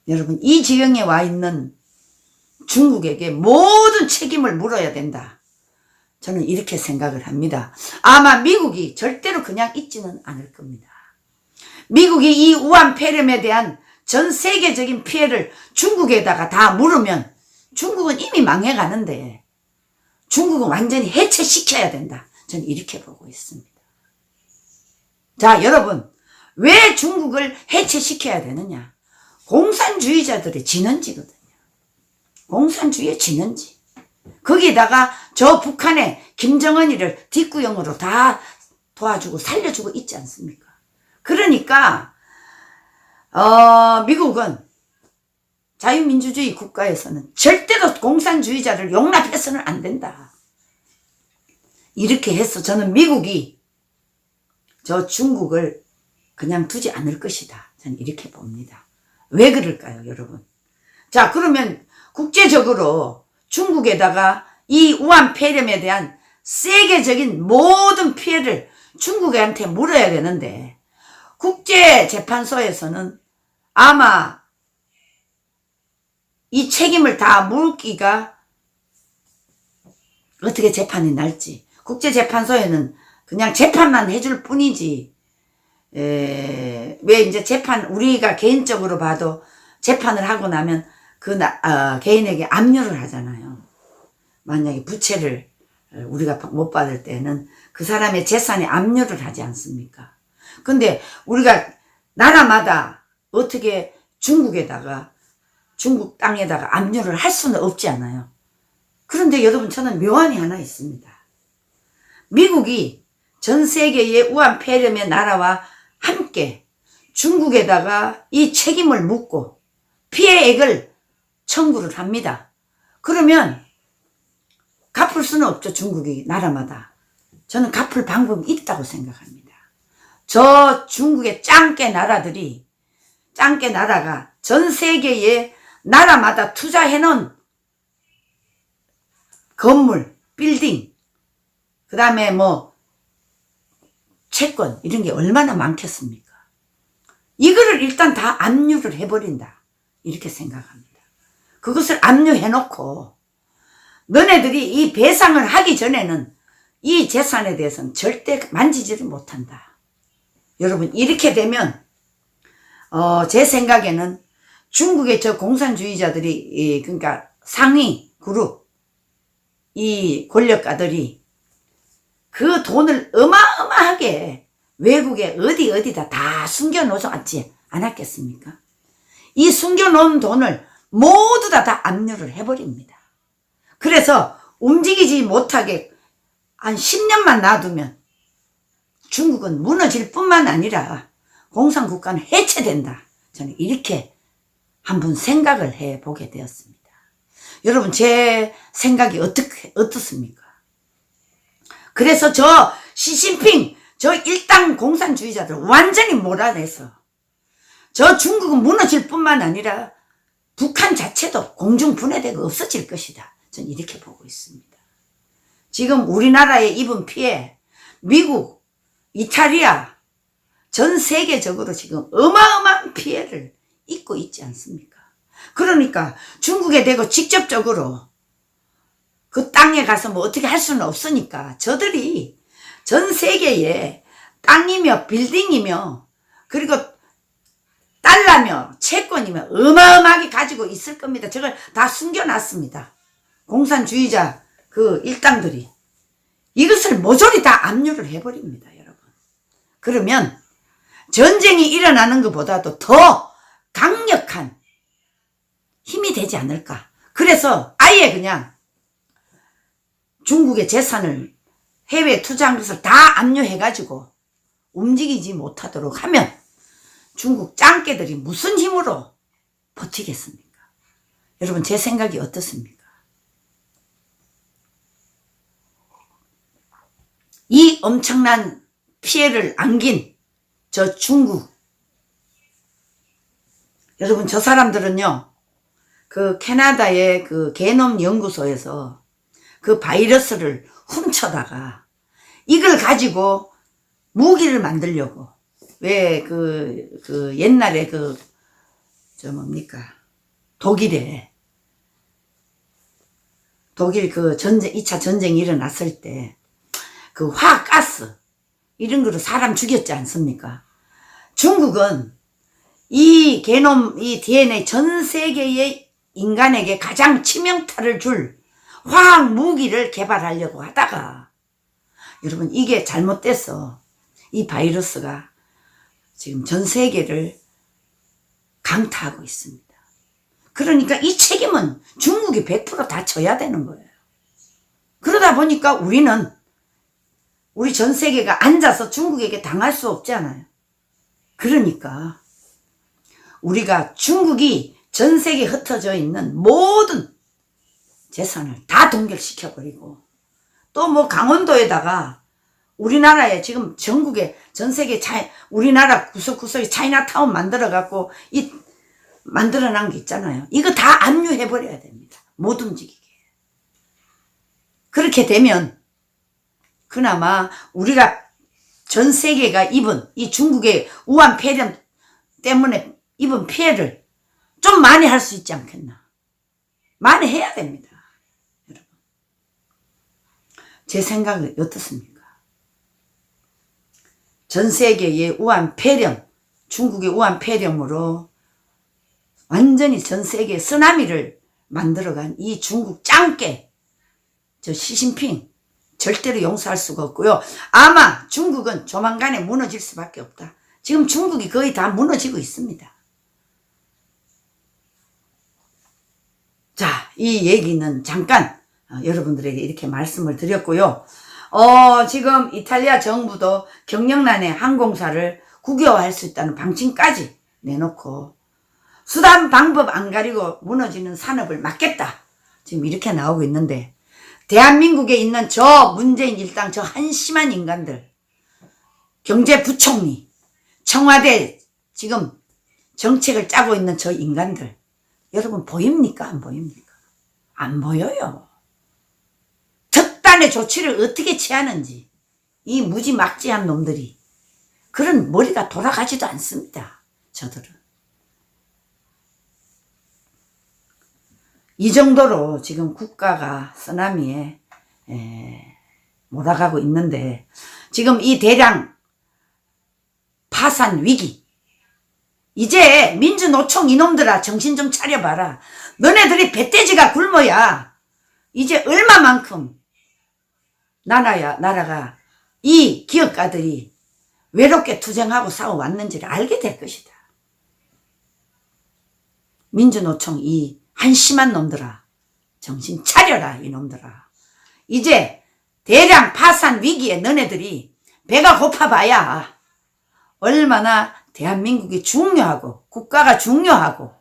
여러분 이 지경에 와 있는 중국에게 모든 책임을 물어야 된다. 저는 이렇게 생각을 합니다. 아마 미국이 절대로 그냥 있지는 않을 겁니다. 미국이 이 우한 폐렴에 대한 전 세계적인 피해를 중국에다가 다 물으면 중국은 이미 망해가는데 중국은 완전히 해체시켜야 된다. 저는 이렇게 보고 있습니다. 자, 여러분 왜 중국을 해체시켜야 되느냐? 공산주의자들의 진원지거든요. 공산주의의 진원지. 거기에다가 저 북한의 김정은이를 뒷구형으로 다 도와주고 살려주고 있지 않습니까? 그러니까 미국은 자유민주주의 국가에서는 절대로 공산주의자를 용납해서는 안 된다. 이렇게 해서 저는 미국이 저 중국을 그냥 두지 않을 것이다. 저는 이렇게 봅니다. 왜 그럴까요, 여러분? 자, 그러면 국제적으로 중국에다가 이 우한 폐렴에 대한 세계적인 모든 피해를 중국한테 물어야 되는데 국제재판소에서는 아마 이 책임을 다 물기가 어떻게 재판이 날지 국제재판소에는 그냥 재판만 해줄 뿐이지 왜 이제 재판, 우리가 개인적으로 봐도 재판을 하고 나면 개인에게 압류를 하잖아요. 만약에 부채를 우리가 못 받을 때는 그 사람의 재산에 압류를 하지 않습니까? 근데 우리가 나라마다 어떻게 중국 땅에다가 압류를 할 수는 없지 않아요. 그런데 여러분, 저는 묘안이 하나 있습니다. 미국이 전 세계의 우한 폐렴의 나라와 함께 중국에다가 이 책임을 묻고 피해액을 청구를 합니다. 그러면 갚을 수는 없죠, 중국이 나라마다. 저는 갚을 방법이 있다고 생각합니다. 저 중국의 짱깨 나라가 전 세계의 나라마다 투자해놓은 건물, 빌딩, 그 다음에 뭐 채권 이런 게 얼마나 많겠습니까? 이거를 일단 다 압류를 해버린다, 이렇게 생각합니다. 그것을 압류해놓고 너네들이 이 배상을 하기 전에는 이 재산에 대해서는 절대 만지지를 못한다. 여러분, 이렇게 되면 제 생각에는 중국의 저 공산주의자들이, 그러니까 상위 그룹, 이 권력가들이 그 돈을 어마어마하게 외국에 어디다 다 숨겨놓지 않았겠습니까? 이 숨겨놓은 돈을 모두 다 압류를 해버립니다. 그래서 움직이지 못하게 한 10년만 놔두면 중국은 무너질 뿐만 아니라 공산국가는 해체된다. 저는 이렇게 한번 생각을 해보게 되었습니다. 여러분, 제 생각이 어떻습니까? 그래서 저 시진핑, 저 일당 공산주의자들 완전히 몰아내서 저 중국은 무너질 뿐만 아니라 북한 자체도 공중분해되고 없어질 것이다. 저는 이렇게 보고 있습니다. 지금 우리나라에 입은 피해, 미국, 이탈리아, 전 세계적으로 지금 어마어마한 피해를 입고 있지 않습니까? 그러니까 중국에 대고 직접적으로 그 땅에 가서 뭐 어떻게 할 수는 없으니까 저들이 전 세계에 땅이며 빌딩이며 그리고 달러며 채권이며 어마어마하게 가지고 있을 겁니다. 저걸 다 숨겨놨습니다. 공산주의자 그 일당들이 이것을 모조리 다 압류를 해버립니다, 여러분. 그러면 전쟁이 일어나는 것보다도 더 강력한 힘이 되지 않을까. 그래서 아예 그냥 중국의 재산을 해외에 투자한 것을 다 압류해가지고 움직이지 못하도록 하면 중국 짱깨들이 무슨 힘으로 버티겠습니까? 여러분, 제 생각이 어떻습니까? 이 엄청난 피해를 안긴 저 중국, 여러분, 저 사람들은요, 그 캐나다의 그 게놈 연구소에서 그 바이러스를 훔쳐다가 이걸 가지고 무기를 만들려고, 왜 그 옛날에 독일 그 2차 전쟁이 일어났을 때 그 화학가스 이런 거로 사람 죽였지 않습니까? 중국은 이 게놈, 이 DNA 전 세계의 인간에게 가장 치명타를 줄 화학 무기를 개발하려고 하다가 여러분, 이게 잘못돼서 이 바이러스가 지금 전 세계를 강타하고 있습니다. 그러니까 이 책임은 중국이 100% 다 져야 되는 거예요. 그러다 보니까 우리 전 세계가 앉아서 중국에게 당할 수 없잖아요. 그러니까 우리가 중국이 전 세계에 흩어져 있는 모든 재산을 다 동결시켜버리고 또 뭐 강원도에다가 우리나라에 지금 전국에 전 세계 우리나라 구석구석에 차이나타운 만들어갖고 만들어놓은 게 있잖아요. 이거 다 압류해버려야 됩니다. 못 움직이게. 그렇게 되면 그나마 우리가 전 세계가 입은 이 중국의 우한 폐렴 때문에 입은 피해를 좀 많이 할 수 있지 않겠나. 많이 해야 됩니다. 여러분, 제 생각은 어떻습니까? 전 세계의 우한폐렴, 중국의 우한폐렴으로 완전히 전 세계에 쓰나미를 만들어간 이 중국 짱깨, 저 시진핑 절대로 용서할 수가 없고요. 아마 중국은 조만간에 무너질 수밖에 없다. 지금 중국이 거의 다 무너지고 있습니다. 자, 이 얘기는 잠깐 여러분들에게 이렇게 말씀을 드렸고요. 지금 이탈리아 정부도 경영난의 항공사를 국유화할 수 있다는 방침까지 내놓고 수단 방법 안 가리고 무너지는 산업을 막겠다. 지금 이렇게 나오고 있는데 대한민국에 있는 저 문재인 일당 저 한심한 인간들, 경제부총리, 청와대 지금 정책을 짜고 있는 저 인간들, 여러분 보입니까? 안 보입니까? 안 보여요. 특단의 조치를 어떻게 취하는지 이 무지막지한 놈들이 그런 머리가 돌아가지도 않습니다. 저들은. 이 정도로 지금 국가가 쓰나미에 몰아가고 있는데 지금 이 대량 파산 위기, 이제 민주노총 이놈들아 정신 좀 차려봐라. 너네들이 배돼지가 굶어야 이제 얼마만큼 나라가 이 기업가들이 외롭게 투쟁하고 싸워왔는지를 알게 될 것이다. 민주노총 이 한심한 놈들아 정신 차려라. 이놈들아 이제 대량 파산 위기에 너네들이 배가 고파봐야 얼마나 대한민국이 중요하고 국가가 중요하고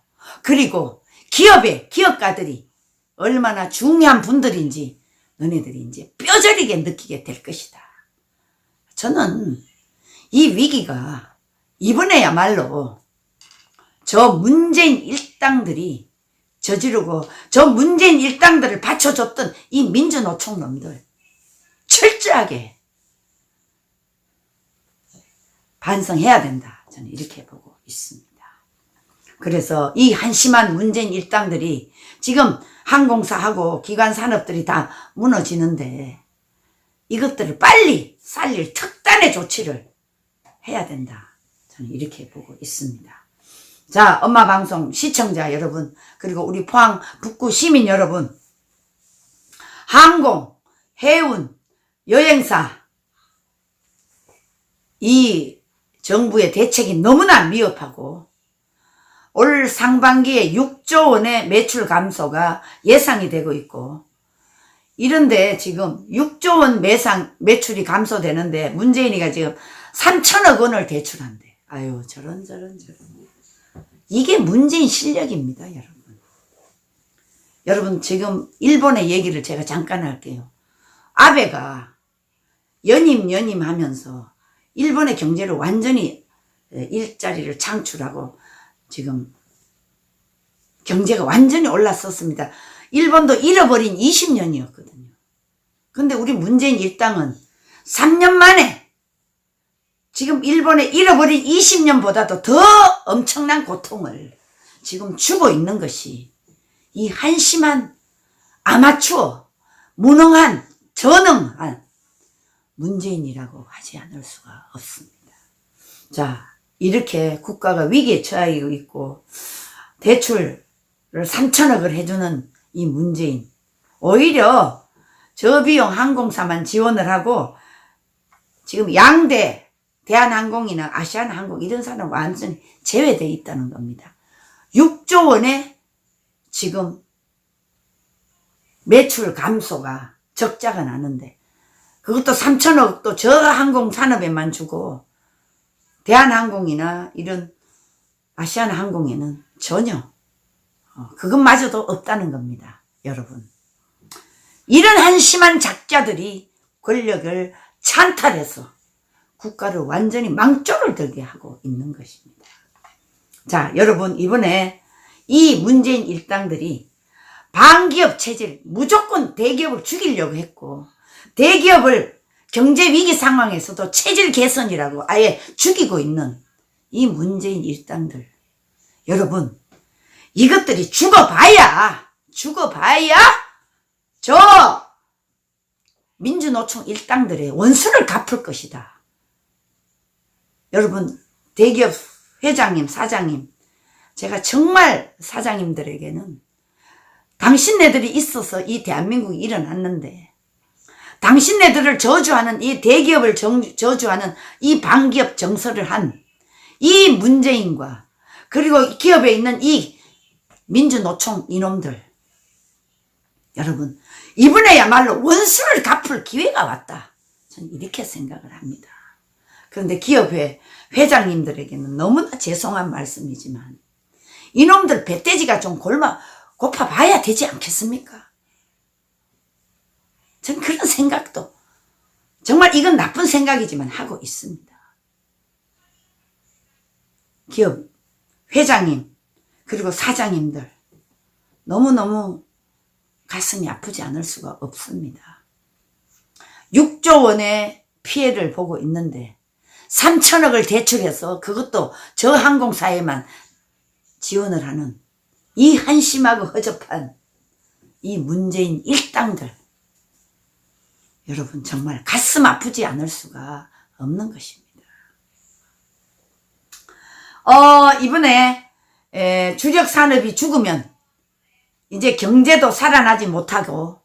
그리고 기업가들이 얼마나 중요한 분들인지 너네들이 이제 뼈저리게 느끼게 될 것이다. 저는 이 위기가 이번에야말로 저 문재인 일당들이 저지르고 저 문재인 일당들을 받쳐줬던 이 민주노총 놈들 철저하게 반성해야 된다. 저는 이렇게 보고 있습니다. 그래서 이 한심한 문재인 일당들이 지금 항공사하고 기관산업들이 다 무너지는데 이것들을 빨리 살릴 특단의 조치를 해야 된다. 저는 이렇게 보고 있습니다. 자, 엄마방송 시청자 여러분, 그리고 우리 포항 북구 시민 여러분, 항공, 해운, 여행사 이 정부의 대책이 너무나 미흡하고 올 상반기에 6조 원의 매출 감소가 예상이 되고 있고 이런데 지금 6조 원 매출이 감소되는데 문재인이가 지금 3천억 원을 대출한대. 아유 저런. 이게 문재인 실력입니다. 여러분 지금 일본의 얘기를 제가 잠깐 할게요. 아베가 연임 하면서 일본의 경제를 완전히 일자리를 창출하고 지금 경제가 완전히 올랐었습니다. 일본도 잃어버린 20년이었거든요. 근데 우리 문재인 일당은 3년 만에 지금 일본에 잃어버린 20년보다도 더 엄청난 고통을 지금 주고 있는 것이 이 한심한 아마추어, 무능한, 저능한 문재인이라고 하지 않을 수가 없습니다. 자, 이렇게 국가가 위기에 처해 있고 대출을 3천억을 해주는 이 문재인, 오히려 저비용 항공사만 지원을 하고 지금 양대 대한항공이나 아시아나항공 이런 사람은 완전히 제외되어 있다는 겁니다. 6조 원의 지금 매출 감소가 적자가 나는데 그것도 3천억도 저 항공산업에만 주고 대한항공이나 이런 아시아나항공에는 전혀 그것마저도 없다는 겁니다. 여러분, 이런 한심한 작자들이 권력을 찬탈해서 국가를 완전히 망조를 들게 하고 있는 것입니다. 자, 여러분 이번에 이 문재인 일당들이 반기업 체질, 무조건 대기업을 죽이려고 했고 대기업을 경제위기 상황에서도 체질 개선이라고 아예 죽이고 있는 이 문재인 일당들, 여러분 이것들이 죽어봐야 저 민주노총 일당들의 원수를 갚을 것이다. 여러분, 대기업 회장님, 사장님, 제가 정말 사장님들에게는 당신네들이 있어서 이 대한민국이 일어났는데, 당신네들을 저주하는 이 대기업을 저주하는 이 반기업 정서를 한 이 문재인과 그리고 기업에 있는 이 민주노총 이놈들, 여러분, 이번에야말로 원수를 갚을 기회가 왔다. 저는 이렇게 생각을 합니다. 그런데 기업회 회장님들에게는 너무나 죄송한 말씀이지만 이놈들 배돼지가 좀 고파봐야 되지 않겠습니까? 전 그런 생각도 정말 이건 나쁜 생각이지만 하고 있습니다. 기업 회장님 그리고 사장님들 너무너무 가슴이 아프지 않을 수가 없습니다. 6조 원의 피해를 보고 있는데 3천억을 대출해서 그것도 저 항공사에만 지원을 하는 이 한심하고 허접한 이 문재인 일당들, 여러분 정말 가슴 아프지 않을 수가 없는 것입니다. 이번에 주력 산업이 죽으면 이제 경제도 살아나지 못하고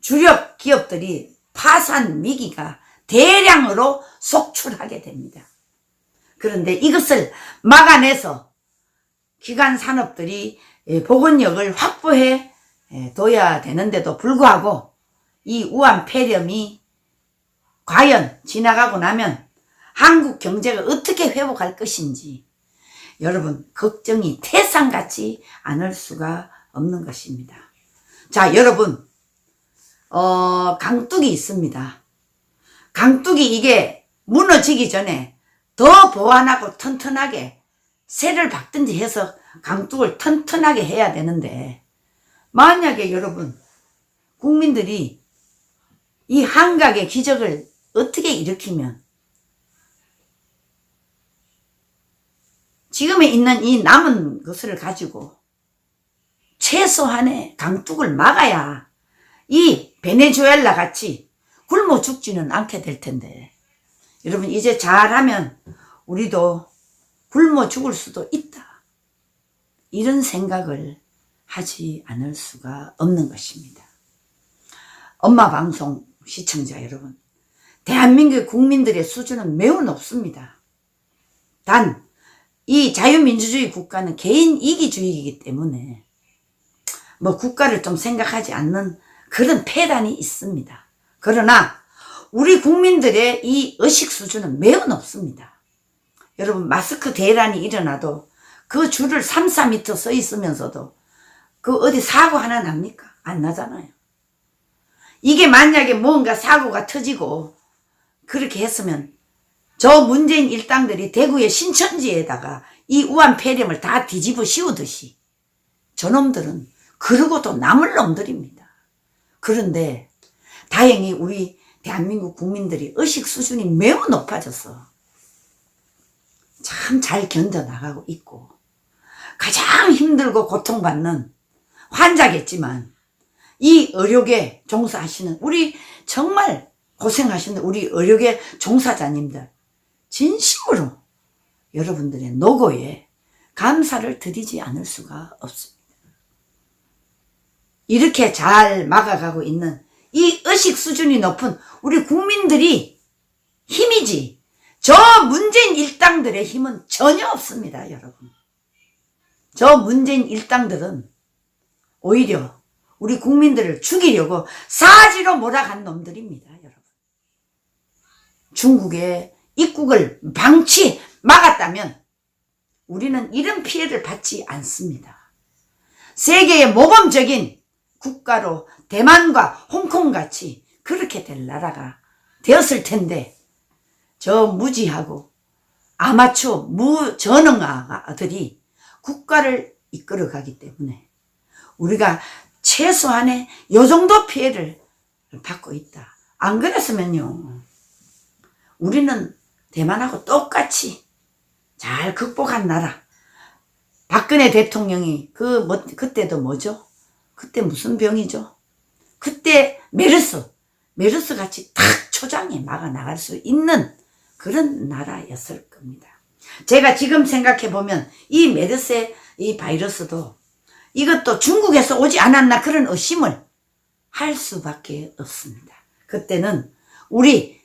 주력 기업들이 파산 위기가 대량으로 속출하게 됩니다. 그런데 이것을 막아내서 기관 산업들이 복원력을 확보해 둬야 되는데도 불구하고 이 우한 폐렴이 과연 지나가고 나면 한국 경제가 어떻게 회복할 것인지 여러분 걱정이 태산같지 않을 수가 없는 것입니다. 자, 여러분 강둑이 있습니다. 강둑이 이게 무너지기 전에 더 보완하고 튼튼하게 쇠를 박든지 해서 강둑을 튼튼하게 해야 되는데, 만약에 여러분 국민들이 이 한각의 기적을 어떻게 일으키면 지금에 있는 이 남은 것을 가지고 최소한의 강둑을 막아야 이 베네수엘라 같이 굶어 죽지는 않게 될 텐데, 여러분 이제 잘하면 우리도 굶어 죽을 수도 있다, 이런 생각을 하지 않을 수가 없는 것입니다. 엄마 방송 시청자 여러분, 대한민국 국민들의 수준은 매우 높습니다. 단 이 자유민주주의 국가는 개인 이기주의이기 때문에 뭐 국가를 좀 생각하지 않는 그런 폐단이 있습니다. 그러나 우리 국민들의 이 의식 수준은 매우 높습니다. 여러분 마스크 대란이 일어나도 그 줄을 3, 4m 서 있으면서도 그 어디 사고 하나 납니까? 안 나잖아요. 이게 만약에 뭔가 사고가 터지고 그렇게 했으면 저 문재인 일당들이 대구의 신천지에다가 이 우한 폐렴을 다 뒤집어 씌우듯이 저놈들은 그러고도 남을 놈들입니다. 그런데 다행히 우리 대한민국 국민들이 의식 수준이 매우 높아져서 참 잘 견뎌나가고 있고, 가장 힘들고 고통받는 환자겠지만 이 의료계 종사하시는 우리 정말 고생하시는 우리 의료계 종사자님들 진심으로 여러분들의 노고에 감사를 드리지 않을 수가 없습니다. 이렇게 잘 막아가고 있는 이 의식 수준이 높은 우리 국민들이 힘이지 저 문재인 일당들의 힘은 전혀 없습니다. 여러분, 저 문재인 일당들은 오히려 우리 국민들을 죽이려고 사지로 몰아간 놈들입니다. 여러분, 중국의 입국을 막았다면 우리는 이런 피해를 받지 않습니다. 세계의 모범적인 국가로 대만과 홍콩같이 그렇게 될 나라가 되었을 텐데, 저 무지하고 아마추어 무전능아들이 국가를 이끌어가기 때문에 우리가 최소한의 요 정도 피해를 받고 있다. 안 그랬으면요 우리는 대만하고 똑같이 잘 극복한 나라. 박근혜 대통령이 그때도 뭐죠? 그때 무슨 병이죠? 그때 메르스 같이 탁 초장에 막아 나갈 수 있는 그런 나라였을 겁니다. 제가 지금 생각해 보면 이 메르스 이 바이러스도 이것도 중국에서 오지 않았나 그런 의심을 할 수밖에 없습니다. 그때는 우리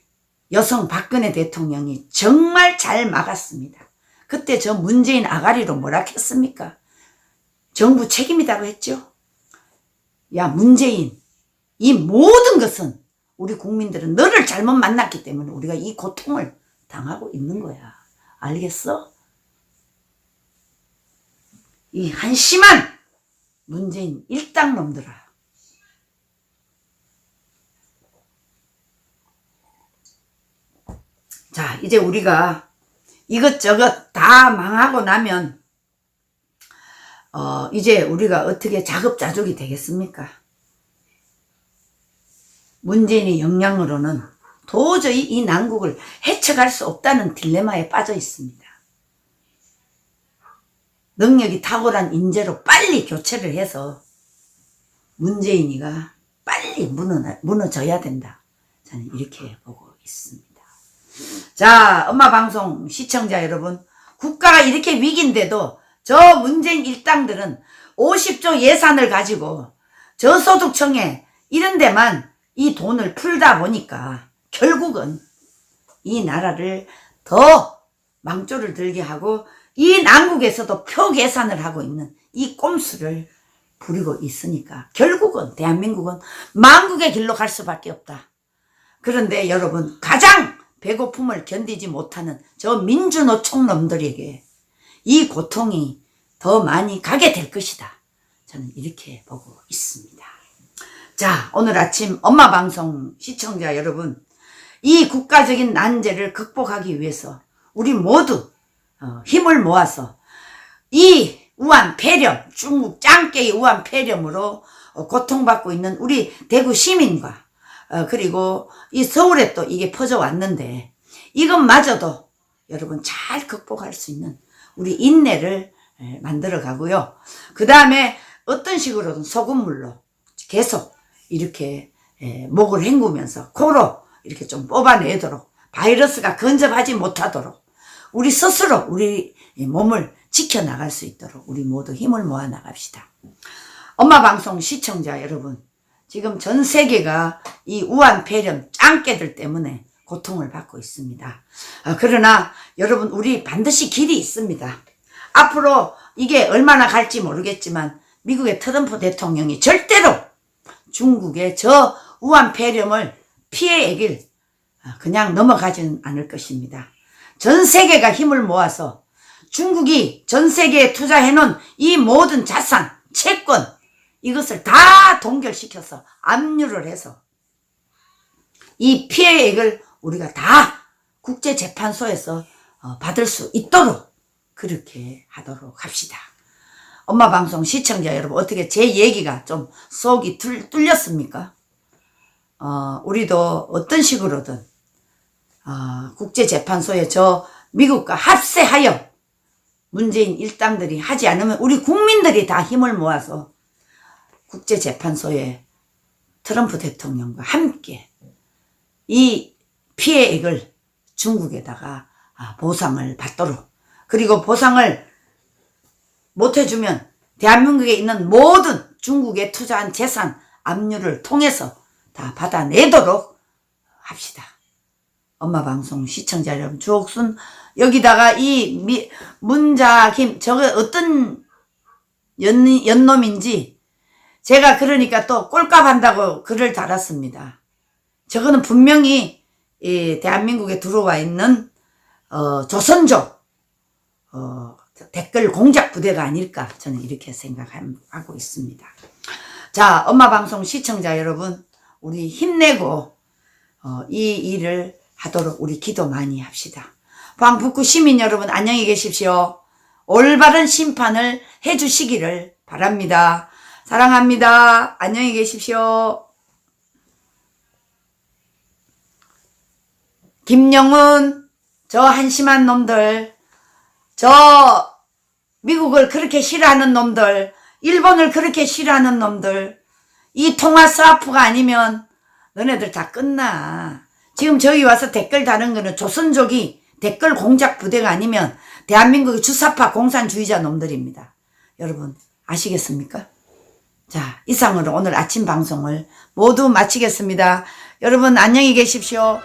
여성 박근혜 대통령이 정말 잘 막았습니다. 그때 저 문재인 아가리로 뭐라 했습니까? 정부 책임이라고 했죠. 야 문재인, 이 모든 것은 우리 국민들은 너를 잘못 만났기 때문에 우리가 이 고통을 당하고 있는 거야. 알겠어? 이 한심한 문재인 일당놈들아. 자, 이제 우리가 이것저것 다 망하고 나면 이제 우리가 어떻게 자급자족이 되겠습니까? 문재인의 역량으로는 도저히 이 난국을 헤쳐갈 수 없다는 딜레마에 빠져 있습니다. 능력이 탁월한 인재로 빨리 교체를 해서 문재인이가 빨리 무너져야 된다. 저는 이렇게 보고 있습니다. 자, 엄마 방송 시청자 여러분, 국가가 이렇게 위기인데도 저 문재인 일당들은 50조 예산을 가지고 저소득청에 이런 데만 이 돈을 풀다 보니까 결국은 이 나라를 더 망조를 들게 하고 이 난국에서도 표계산을 하고 있는 이 꼼수를 부리고 있으니까 결국은 대한민국은 망국의 길로 갈 수밖에 없다. 그런데 여러분, 가장 배고픔을 견디지 못하는 저 민주노총 놈들에게 이 고통이 더 많이 가게 될 것이다. 저는 이렇게 보고 있습니다. 자, 오늘 아침 엄마 방송 시청자 여러분, 이 국가적인 난제를 극복하기 위해서 우리 모두 힘을 모아서 이 우한 폐렴, 중국 짱깨의 우한 폐렴으로 고통받고 있는 우리 대구 시민과 그리고 이 서울에 또 이게 퍼져왔는데 이것마저도 여러분 잘 극복할 수 있는 우리 인내를 만들어 가고요. 그 다음에 어떤 식으로든 소금물로 계속 이렇게 목을 헹구면서 코로 이렇게 좀 뽑아내도록 바이러스가 근접하지 못하도록 우리 스스로 우리 몸을 지켜나갈 수 있도록 우리 모두 힘을 모아 나갑시다. 엄마 방송 시청자 여러분, 지금 전 세계가 이 우한 폐렴 짱깨들 때문에 고통을 받고 있습니다. 그러나 여러분, 우리 반드시 길이 있습니다. 앞으로 이게 얼마나 갈지 모르겠지만 미국의 트럼프 대통령이 절대로 중국의 저 우한 폐렴을 피해 애길 그냥 넘어가지는 않을 것입니다. 전 세계가 힘을 모아서 중국이 전 세계에 투자해놓은 이 모든 자산, 채권 이것을 다 동결시켜서 압류를 해서 이 피해액을 우리가 다 국제재판소에서 받을 수 있도록 그렇게 하도록 합시다. 엄마 방송 시청자 여러분, 어떻게 제 얘기가 좀 속이 뚫렸습니까? 우리도 어떤 식으로든 국제재판소에 저 미국과 합세하여 문재인 일당들이 하지 않으면 우리 국민들이 다 힘을 모아서 국제재판소에 트럼프 대통령과 함께 이 피해액을 중국에다가 보상을 받도록, 그리고 보상을 못해주면 대한민국에 있는 모든 중국에 투자한 재산 압류를 통해서 다 받아내도록 합시다. 엄마 방송 시청자 여러분, 주옥순 여기다가 이 문자김 저거 어떤 연놈인지 제가 그러니까 또 꼴값 한다고 글을 달았습니다. 저거는 분명히 이 대한민국에 들어와 있는 조선족 댓글 공작 부대가 아닐까 저는 이렇게 생각하고 있습니다. 자, 엄마 방송 시청자 여러분, 우리 힘내고 이 일을 하도록 우리 기도 많이 합시다. 광북구 시민 여러분, 안녕히 계십시오. 올바른 심판을 해주시기를 바랍니다. 사랑합니다. 안녕히 계십시오. 김영은, 저 한심한 놈들, 저 미국을 그렇게 싫어하는 놈들, 일본을 그렇게 싫어하는 놈들, 이 통화 스와프가 아니면 너네들 다 끝나. 지금 저기 와서 댓글 다는 거는 조선족이 댓글 공작 부대가 아니면 대한민국의 주사파 공산주의자 놈들입니다. 여러분 아시겠습니까? 자, 이상으로 오늘 아침 방송을 모두 마치겠습니다. 여러분 안녕히 계십시오.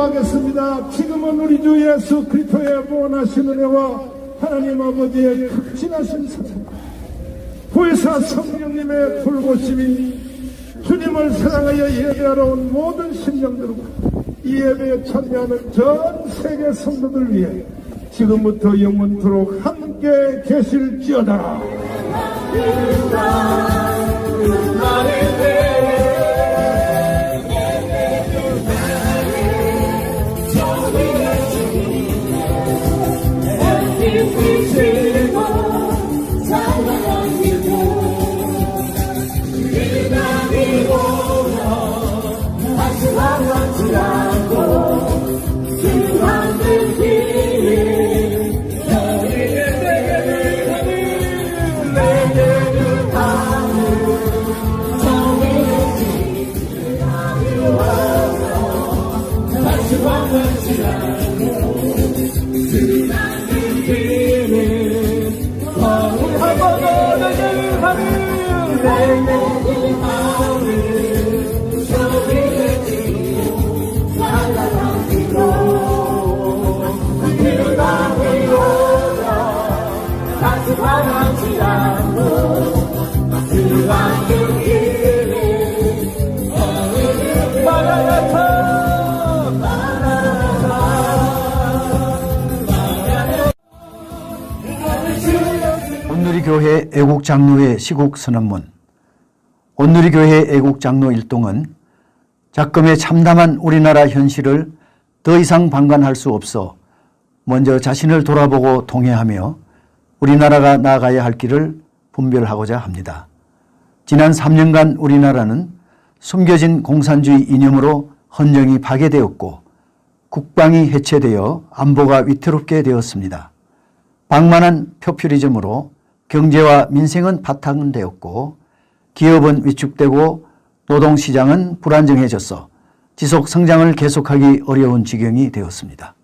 순도하겠습니다. 지금은 우리 주 예수 그리스도의 무한하신 은혜와 하나님 아버지의 극진하신 사랑, 보혜사 성령님의 돌보심이 주님을 사랑하여 예배하러 온 모든 심령들과 이 예배에 참여하는 전 세계 성도들 위해 지금부터 영원토록 함께 계실지어다. 내 온누리교회 애국장로회 시국선언문. 온누리교회 애국장로 일동은 작금에 참담한 우리나라 현실을 더 이상 방관할 수 없어 먼저 자신을 돌아보고 통회하며 우리나라가 나아가야 할 길을 분별하고자 합니다. 지난 3년간 우리나라는 숨겨진 공산주의 이념으로 헌정이 파괴되었고 국방이 해체되어 안보가 위태롭게 되었습니다. 방만한 포퓰리즘으로 경제와 민생은 바탕되었고 기업은 위축되고 노동시장은 불안정해져서 지속 성장을 계속하기 어려운 지경이 되었습니다.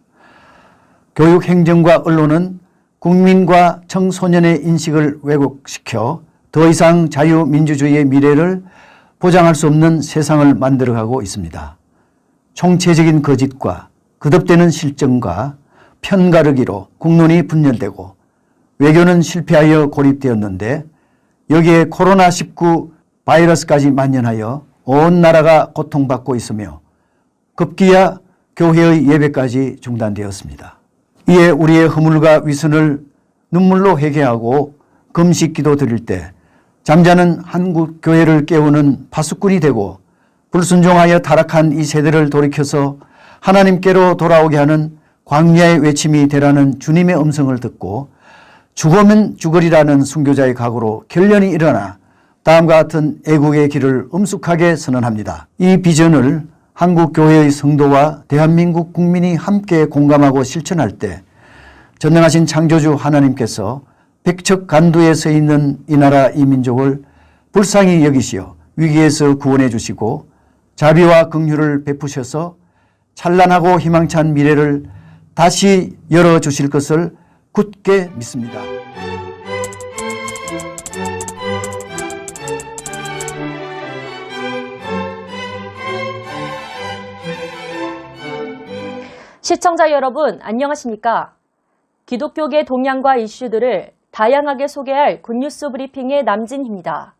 교육, 행정과 언론은 국민과 청소년의 인식을 왜곡시켜 더 이상 자유민주주의의 미래를 보장할 수 없는 세상을 만들어가고 있습니다. 총체적인 거짓과 거듭되는 실정과 편가르기로 국론이 분열되고 외교는 실패하여 고립되었는데 여기에 코로나19 바이러스까지 만연하여 온 나라가 고통받고 있으며 급기야 교회의 예배까지 중단되었습니다. 이에 우리의 허물과 위선을 눈물로 회개하고 금식 기도 드릴 때 잠자는 한국 교회를 깨우는 파수꾼이 되고 불순종하여 타락한 이 세대를 돌이켜서 하나님께로 돌아오게 하는 광야의 외침이 되라는 주님의 음성을 듣고 죽으면 죽으리라는 순교자의 각오로 결련이 일어나 다음과 같은 애국의 길을 엄숙하게 선언합니다. 이 비전을 한국 교회의 성도와 대한민국 국민이 함께 공감하고 실천할 때 전능하신 창조주 하나님께서 백척간두에 서 있는 이 나라 이 민족을 불쌍히 여기시어 위기에서 구원해 주시고 자비와 긍휼을 베푸셔서 찬란하고 희망찬 미래를 다시 열어주실 것을 굳게 믿습니다. 시청자 여러분, 안녕하십니까? 기독교계 동향과 이슈들을 다양하게 소개할 굿뉴스 브리핑의 남진입니다.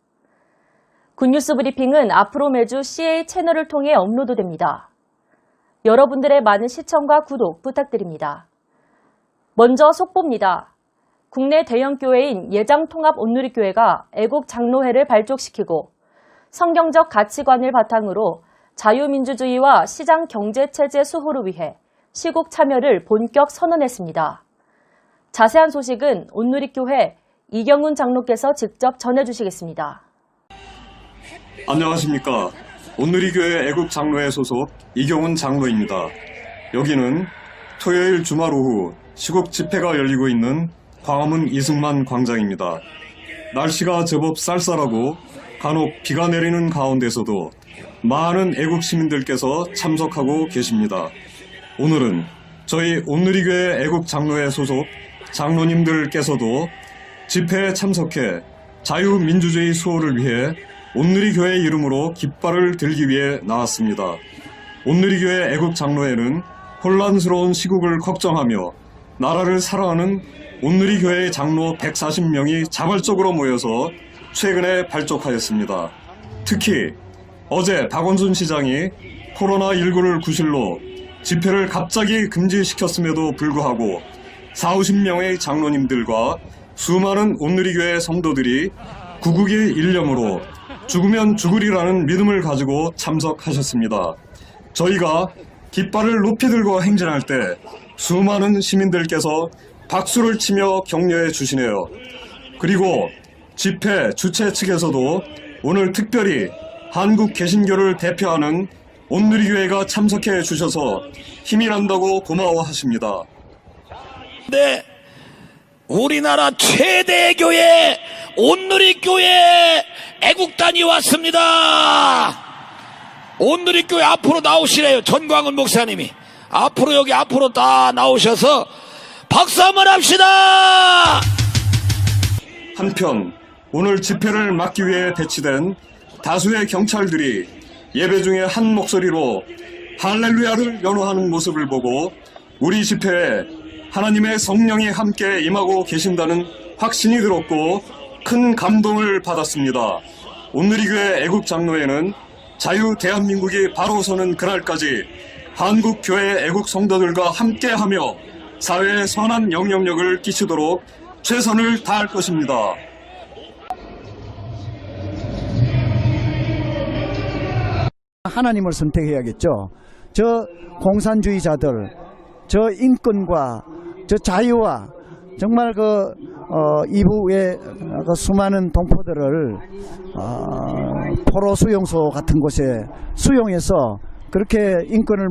굿뉴스 브리핑은 앞으로 매주 CA 채널을 통해 업로드됩니다. 여러분들의 많은 시청과 구독 부탁드립니다. 먼저 속보입니다. 국내 대형 교회인 예장통합 온누리교회가 애국장로회를 발족시키고 성경적 가치관을 바탕으로 자유민주주의와 시장 경제체제 수호를 위해 시국 참여를 본격 선언했습니다. 자세한 소식은 온누리교회 이경훈 장로께서 직접 전해주시겠습니다. 안녕하십니까. 온누리교회 애국장로회 소속 이경훈 장로입니다. 여기는 토요일 주말 오후 시국 집회가 열리고 있는 광화문 이승만 광장입니다. 날씨가 제법 쌀쌀하고 간혹 비가 내리는 가운데서도 많은 애국 시민들께서 참석하고 계십니다. 오늘은 저희 온누리교회 애국장로회 소속 장로님들께서도 집회에 참석해 자유민주주의 수호를 위해 온누리교회 이름으로 깃발을 들기 위해 나왔습니다. 온누리교회 애국장로회는 혼란스러운 시국을 걱정하며 나라를 사랑하는 온누리교회의 장로 140명이 자발적으로 모여서 최근에 발족하였습니다. 특히 어제 박원순 시장이 코로나19를 구실로 집회를 갑자기 금지시켰음에도 불구하고 40~50명의 장로님들과 수많은 온누리교회 성도들이 구국의 일념으로 죽으면 죽으리라는 믿음을 가지고 참석하셨습니다. 저희가 깃발을 높이 들고 행진할 때 수많은 시민들께서 박수를 치며 격려해 주시네요. 그리고 집회 주최 측에서도 오늘 특별히 한국 개신교를 대표하는 온누리교회가 참석해 주셔서 힘이 난다고 고마워하십니다. 네, 우리나라 최대 교회 온누리교회 애국단이 왔습니다. 온누리교회 앞으로 나오시래요. 전광훈 목사님이 앞으로 여기 앞으로 다 나오셔서 박수 한번 합시다. 한편 오늘 집회를 막기 위해 배치된 다수의 경찰들이 예배 중에 한 목소리로 할렐루야를 연호하는 모습을 보고 우리 집회에 하나님의 성령이 함께 임하고 계신다는 확신이 들었고 큰 감동을 받았습니다. 온누리교회 애국장로회는 자유 대한민국이 바로 서는 그날까지 한국교회 애국 성도들과 함께하며 사회에 선한 영향력을 끼치도록 최선을 다할 것입니다. 하나님을 선택해야겠죠. 저 공산주의자들, 저 인권과 저 자유와 정말 이후에 그 수많은 동포들을 포로 수용소 같은 곳에 수용해서 그렇게 인권을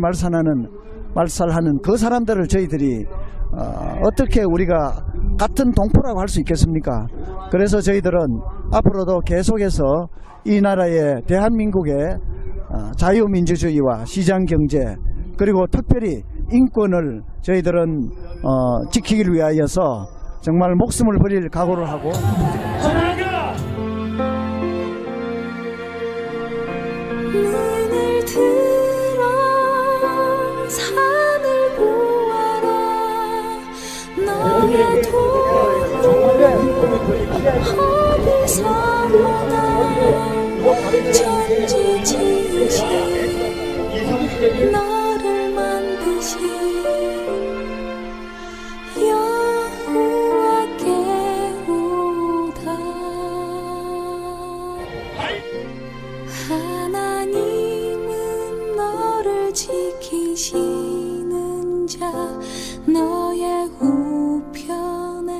말살하는 그 사람들을 저희들이 어떻게 우리가 같은 동포라고 할 수 있겠습니까? 그래서 저희들은 앞으로도 계속해서 이 나라의 대한민국의 자유민주주의와 시장경제 그리고 특별히 인권을 저희들은 지키기 위하여서 정말 목숨을 버릴 각오를 하고 눈을 들어 산을 보아라 너의 도움 어디서 오나 천지지으신 너를 만드신 여호와께 오다 하나님은 너를 지키시는 자 너의 우편에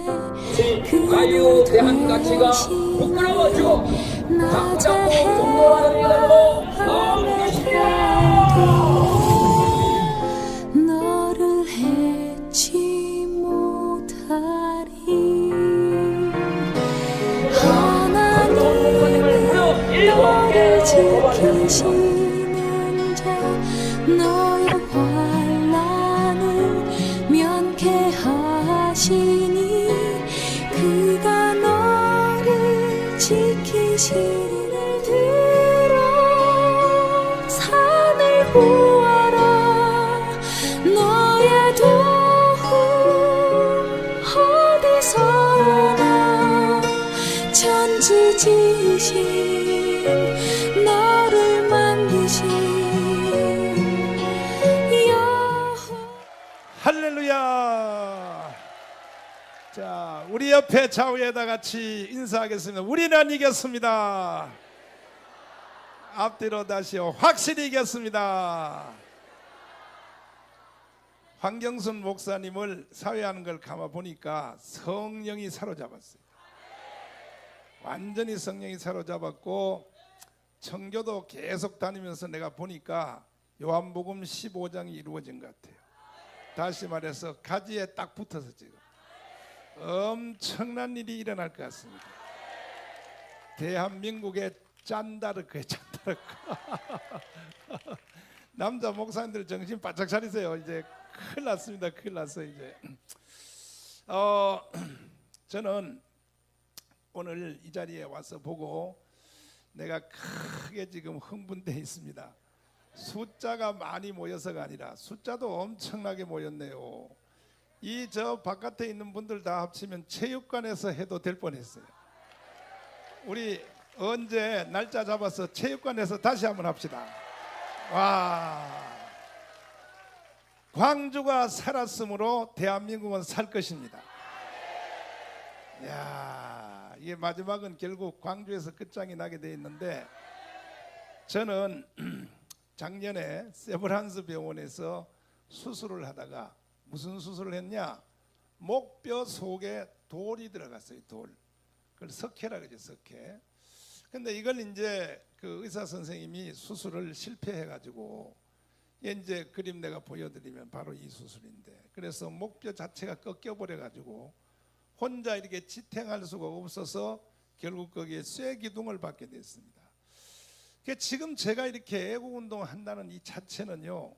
자유 대한 가치가 부끄러워지고 낮에 동로하는 너를 해치 못하리 하나님은 너를 지키시는 자 너의 환난을 면케하시니 그가 너를 지키시는 들어 산을 보아라 너의 도움 어디서 오나 천지 지으신 너를 만드신 여호와 할렐루야. 자, 우리 옆에 좌우에다 같이 인사하겠습니다. 우리는 이겼습니다. 앞뒤로 다시요. 확실히 이겼습니다. 황경순 목사님을 사회하는 걸 감아 보니까 성령이 사로잡았어요. 완전히 성령이 사로잡았고 청교도 계속 다니면서 내가 보니까 요한복음 15장이 이루어진 것 같아요. 다시 말해서 가지에 딱 붙어서 지금 엄청난 일이 일어날 것 같습니다. 대한민국의 짠다르크에 짠다르크. 남자 목사님들 정신 바짝 차리세요. 이제 큰일 났습니다. 큰일 났어요. 이제 저는 오늘 이 자리에 와서 보고 내가 크게 지금 흥분되어 있습니다. 숫자가 많이 모여서가 아니라 숫자도 엄청나게 모였네요. 이 저 바깥에 있는 분들 다 합치면 체육관에서 해도 될 뻔했어요. 우리 언제 날짜 잡아서 체육관에서 다시 한번 합시다. 와, 광주가 살았으므로 대한민국은 살 것입니다. 야, 이게 마지막은 결국 광주에서 끝장이 나게 돼 있는데 저는 작년에 세브란스 병원에서 수술을 하다가 무슨 수술을 했냐? 목뼈 속에 돌이 들어갔어요. 돌. 그걸 석회라 그러죠. 석회. 근데 이걸 이제 그 의사 선생님이 수술을 실패해 가지고 이제 그림 내가 보여드리면 바로 이 수술인데, 그래서 목뼈 자체가 꺾여 버려 가지고 혼자 이렇게 지탱할 수가 없어서 결국 거기에 쇠 기둥을 받게 됐습니다. 지금 제가 이렇게 애국운동을 한다는 이 자체는요,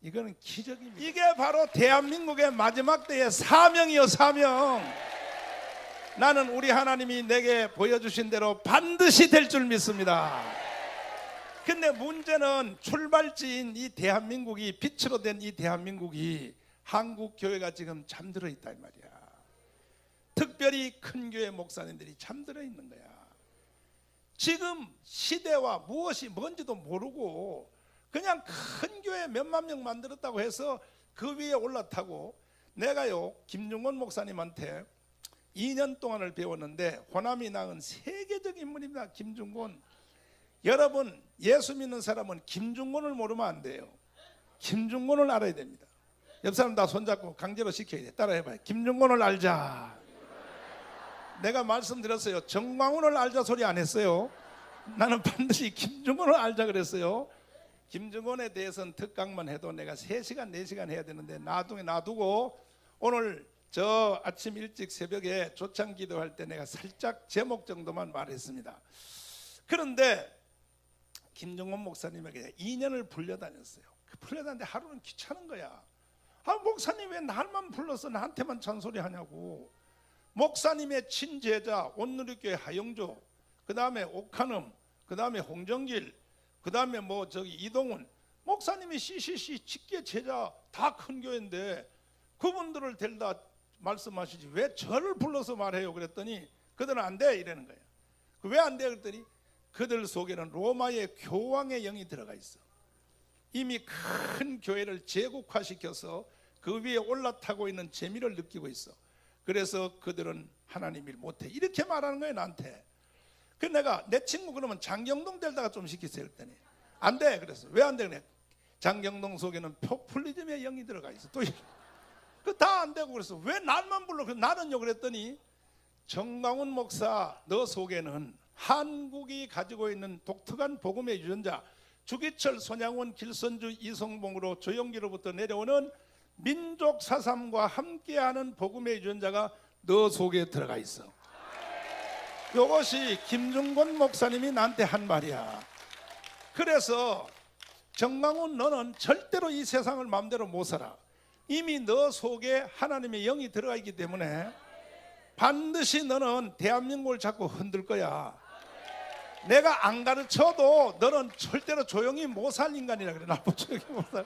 이거는 기적입니다. 이게 바로 대한민국의 마지막 때의 사명이요, 사명. 나는 우리 하나님이 내게 보여주신 대로 반드시 될 줄 믿습니다. 근데 문제는 출발지인 이 대한민국이, 빛으로 된 이 대한민국이 한국 교회가 지금 잠들어 있다 이 말이야. 특별히 큰 교회 목사님들이 잠들어 있는 거야. 지금 시대와 무엇이 뭔지도 모르고 그냥 큰 교회 몇만 명 만들었다고 해서 그 위에 올라타고, 내가요 김중곤 목사님한테 2년 동안을 배웠는데 호남이 낳은 세계적 인물입니다. 김중곤. 여러분 예수 믿는 사람은 김중곤을 모르면 안 돼요. 김중곤을 알아야 됩니다. 옆 사람 다 손잡고 강제로 시켜야 돼. 따라해봐요. 김중곤을 알자. 내가 말씀드렸어요. 정광훈을 알자 소리 안 했어요. 나는 반드시 김중곤을 알자 그랬어요. 김중곤에 대해서는 특강만 해도 내가 3시간 4시간 해야 되는데 놔두고 오늘 저 아침 일찍 새벽에 조창 기도할 때 내가 살짝 제목 정도만 말했습니다. 그런데 김중곤 목사님에게 2년을 불려다녔어요. 불려다녔는데 하루는 귀찮은 거야. 목사님 왜 날만 불러서 나한테만 잔소리 하냐고. 목사님의 친제자 온누리교회 하영조, 그 다음에 옥한음, 그 다음에 홍정길, 그 다음에 이동훈 목사님이 CCC 직계 제자 다 큰 교회인데 그분들을 데려다 말씀하시지 왜 저를 불러서 말해요 그랬더니 그들은 안 돼 이러는 거예요. 왜 안 돼 그랬더니 그들 속에는 로마의 교황의 영이 들어가 있어. 이미 큰 교회를 제국화시켜서 그 위에 올라타고 있는 재미를 느끼고 있어. 그래서 그들은 하나님 일 못해 이렇게 말하는 거예요 나한테. 그 내가 내 친구 그러면 장경동 데려다가 좀 시키세요 그랬더니 안 돼 그래서 왜 안 돼 그래. 장경동 속에는 포퓰리즘의 영이 들어가 있어. 또 그 다 안 되고 그래서 왜 날만 불러. 나는요 그랬더니 정광훈 목사 너 속에는 한국이 가지고 있는 독특한 복음의 유전자 주기철, 손양원, 길선주, 이성봉으로 조영기로부터 내려오는 민족 사삼과 함께하는 복음의 유전자가 너 속에 들어가 있어. 이것이 김중곤 목사님이 나한테 한 말이야. 그래서 정광훈 너는 절대로 이 세상을 마음대로 못 살아. 이미 너 속에 하나님의 영이 들어가 있기 때문에 반드시 너는 대한민국을 자꾸 흔들 거야. 내가 안 가르쳐도 너는 절대로 조용히 못 살 인간이라 그래. 나보고 조용히 못 살.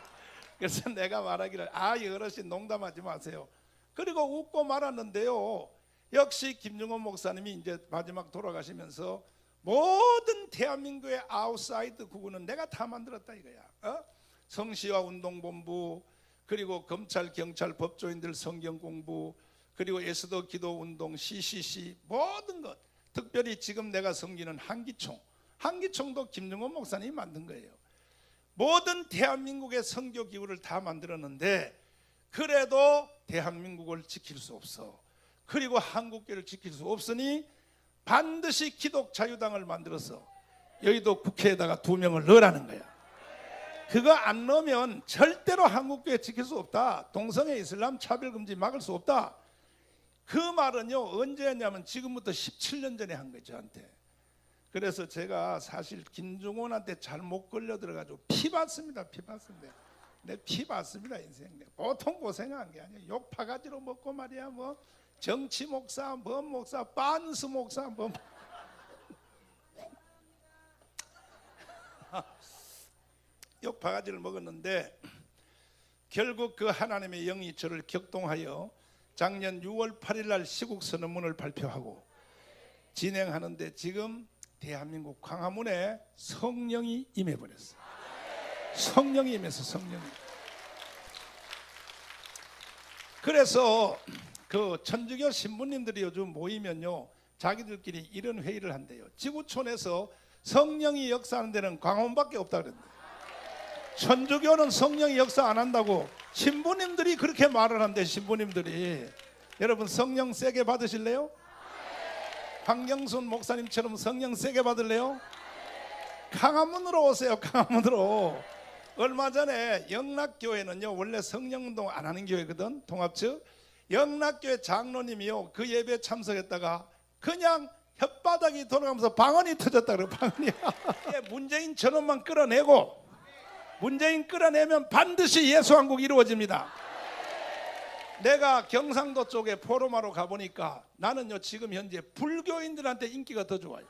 그래서 내가 말하기를 이 어르신 농담하지 마세요. 그리고 웃고 말았는데요. 역시 김중곤 목사님이 이제 마지막 돌아가시면서 모든 대한민국의 아웃사이드 구구는 내가 다 만들었다 이거야. 성시와 운동본부, 그리고 검찰, 경찰, 법조인들 성경 공부, 그리고 에스더 기도 운동, CCC 모든 것. 특별히 지금 내가 섬기는 한기총도 김중곤 목사님이 만든 거예요. 모든 대한민국의 선교 기구를 다 만들었는데 그래도 대한민국을 지킬 수 없어. 그리고 한국교를 지킬 수 없으니 반드시 기독자유당을 만들어서 여의도 국회에다가 2명을 넣으라는 거야. 그거 안 넣으면 절대로 한국교회 지킬 수 없다. 동성애 이슬람 차별금지 막을 수 없다. 그 말은요 언제 했냐면 지금부터 17년 전에 한 거예요 저한테. 그래서 제가 사실 김중곤한테 잘못 걸려 들어가지고 피 받습니다. 내 피 받습니다 인생. 보통 고생한 게 아니에요. 욕 파가지로 먹고 말이야. 정치 목사, 목사, 빤스 목사, 욕 바가지를 먹었는데 결국 그 하나님의 영이 저를 격동하여 작년 6월 8일 날 시국 선언문을 발표하고 진행하는데 지금 대한민국 광화문에 성령이 임해버렸어요. 성령이 임해서 성령이. 그래서 그 천주교 신부님들이 요즘 모이면요 자기들끼리 이런 회의를 한대요. 지구촌에서 성령이 역사하는 데는 광화문밖에 없다 그랬는데 천주교는 성령이 역사 안 한다고 신부님들이 그렇게 말을 한대. 신부님들이. 여러분 성령 세게 받으실래요? 황경순 목사님처럼 성령 세게 받을래요? 광화문으로 오세요. 광화문으로. 얼마 전에 영락교회는요 원래 성령운동 안 하는 교회거든. 통합측. 영락교회 장로님이요 그 예배에 참석했다가 그냥 혓바닥이 돌아가면서 방언이 터졌다 그래요. 방언이. 문재인 전원만 끌어내고 문재인 끌어내면 반드시 예수왕국 이루어집니다. 내가 경상도 쪽에 포로마로 가보니까 나는요 지금 현재 불교인들한테 인기가 더 좋아요.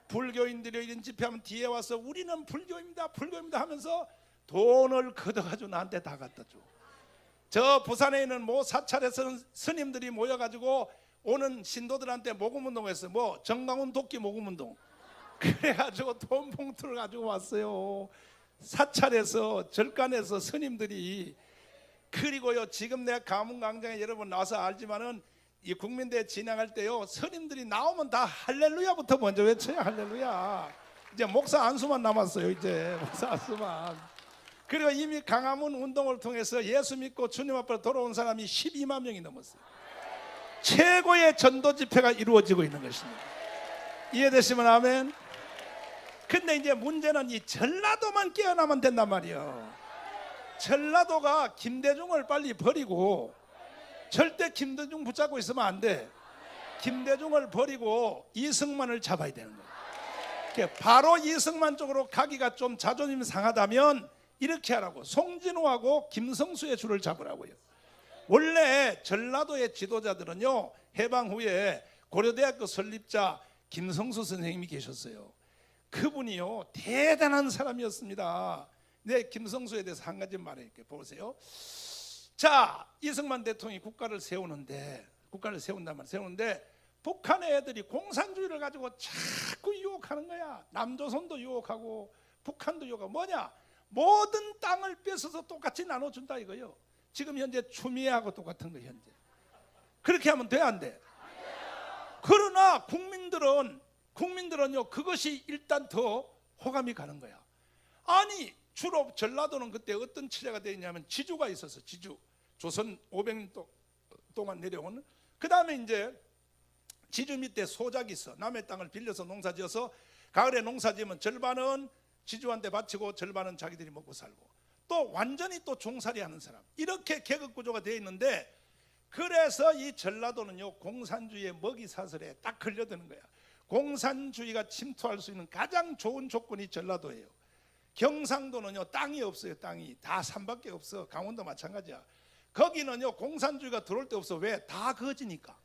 불교인들이 이런 집회하면 뒤에 와서 우리는 불교입니다 하면서 돈을 걷어가지고 나한테 다 갖다 줘. 저 부산에 있는 모 사찰에서는 스님들이 모여가지고 오는 신도들한테 모금운동했어요. 정광훈 도끼 모금운동. 그래가지고 돈 봉투를 가지고 왔어요. 사찰에서 절간에서 스님들이. 그리고요 지금 내가 가문광장에 여러분 나와서 알지만은 이 국민대회 진행할 때요 스님들이 나오면 다 할렐루야부터 먼저 외쳐요. 할렐루야. 이제 목사 안수만 남았어요. 이제 목사 안수만. 그리고 이미 강화문 운동을 통해서 예수 믿고 주님 앞으로 돌아온 사람이 12만 명이 넘었어요. 최고의 전도 집회가 이루어지고 있는 것입니다. 이해되시면 아멘. 근데 이제 문제는 이 전라도만 깨어나면 된단 말이에요. 전라도가 김대중을 빨리 버리고, 절대 김대중 붙잡고 있으면 안 돼. 김대중을 버리고 이승만을 잡아야 되는 거예요. 바로 이승만 쪽으로 가기가 좀 자존심 상하다면 이렇게 하라고, 송진호하고 김성수의 줄을 잡으라고요. 원래 전라도의 지도자들은요, 해방 후에 고려대학교 설립자 김성수 선생님이 계셨어요. 그분이요 대단한 사람이었습니다. 네, 김성수에 대해서 한 가지 말할게요. 보세요. 자, 이승만 대통령이 국가를 세우는데 북한의 애들이 공산주의를 가지고 자꾸 유혹하는 거야. 남조선도 유혹하고 북한도 유혹하고, 뭐냐, 모든 땅을 뺏어서 똑같이 나눠준다 이거요. 지금 현재 추미애하고 똑같은 거. 현재 그렇게 하면 돼, 안 돼? 그러나 국민들은요 그것이 일단 더 호감이 가는 거야. 아니, 주로 전라도는 그때 어떤 체제가 되어 있냐면 지주가 있었어. 지주, 조선 500년 동안 내려온. 그 다음에 이제 지주 밑에 소작이 있어. 남의 땅을 빌려서 농사지어서 가을에 농사지으면 절반은 지주한테 바치고 절반은 자기들이 먹고 살고, 또 완전히 또 종살이 하는 사람, 이렇게 계급 구조가 되어 있는데, 그래서 이 전라도는요 공산주의의 먹이 사슬에 딱 걸려드는 거야. 공산주의가 침투할 수 있는 가장 좋은 조건이 전라도예요. 경상도는요 땅이 없어요. 땅이 다 산밖에 없어. 강원도 마찬가지야. 거기는요 공산주의가 들어올 데 없어. 왜? 다 거지니까.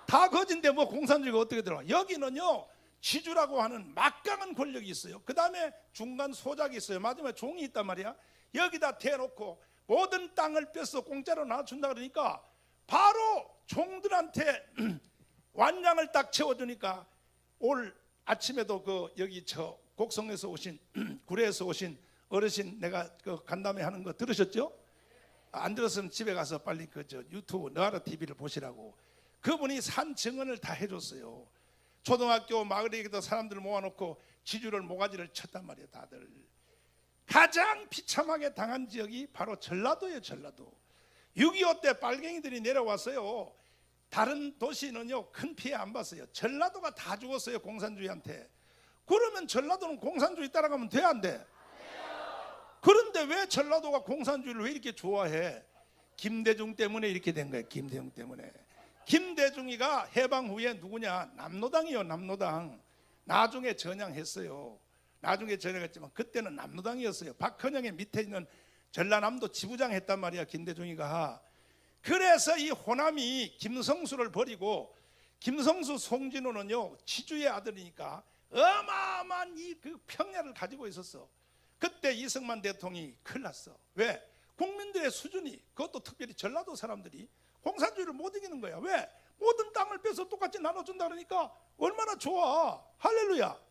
다 거진데 뭐 공산주의가 어떻게 들어와. 여기는요 지주라고 하는 막강한 권력이 있어요. 그 다음에 중간 소작이 있어요. 마지막에 종이 있단 말이야. 여기다 대놓고 모든 땅을 뺏어 공짜로 놔준다 그러니까 바로 종들한테 완장을 딱 채워주니까, 올 아침에도 여기 저 곡성에서 오신 구례에서 오신 어르신 내가 간담회 하는 거 들으셨죠? 안 들었으면 집에 가서 빨리 유튜브 너하라 TV를 보시라고. 그분이 산 증언을 다 해줬어요. 초등학교 마을에도 사람들 모아놓고 지주를 모가지를 쳤단 말이에요. 다들 가장 비참하게 당한 지역이 바로 전라도예요. 전라도 6.25 때 빨갱이들이 내려왔어요. 다른 도시는요 큰 피해 안 봤어요. 전라도가 다 죽었어요 공산주의한테. 그러면 전라도는 공산주의 따라가면 돼, 안 돼? 그런데 왜 전라도가 공산주의를 왜 이렇게 좋아해? 김대중 때문에 이렇게 된 거예요. 김대중 때문에. 김대중이가 해방 후에 누구냐? 남로당이요. 남로당. 나중에 전향했어요. 나중에 전향했지만 그때는 남로당이었어요. 박헌영의 밑에 있는 전라남도 지부장 했단 말이야 김대중이가. 그래서 이 호남이 김성수를 버리고, 김성수 송진호는요 지주의 아들이니까 어마어마한 그 평야를 가지고 있었어. 그때 이승만 대통령이 큰일 났어. 왜? 국민들의 수준이, 그것도 특별히 전라도 사람들이 공산주의를 못 이기는 거야. 왜? 모든 땅을 뺏어 똑같이 나눠준다 그러니까 얼마나 좋아. 할렐루야.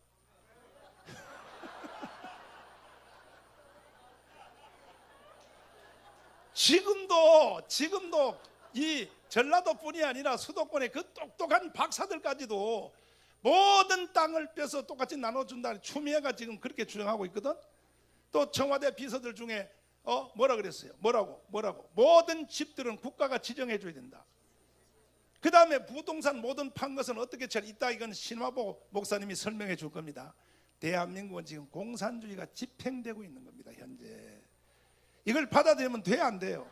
지금도 이 전라도뿐이 아니라 수도권의 그 똑똑한 박사들까지도 모든 땅을 뺏어 똑같이 나눠준다. 추미애가 지금 그렇게 주장하고 있거든. 또 청와대 비서들 중에 뭐라 그랬어요? 뭐라고? 모든 집들은 국가가 지정해 줘야 된다. 그 다음에 부동산 모든 판 것은 어떻게 있다. 이건 신화보 목사님이 설명해 줄 겁니다. 대한민국은 지금 공산주의가 집행되고 있는 겁니다. 현재 이걸 받아들이면 돼, 안 돼요?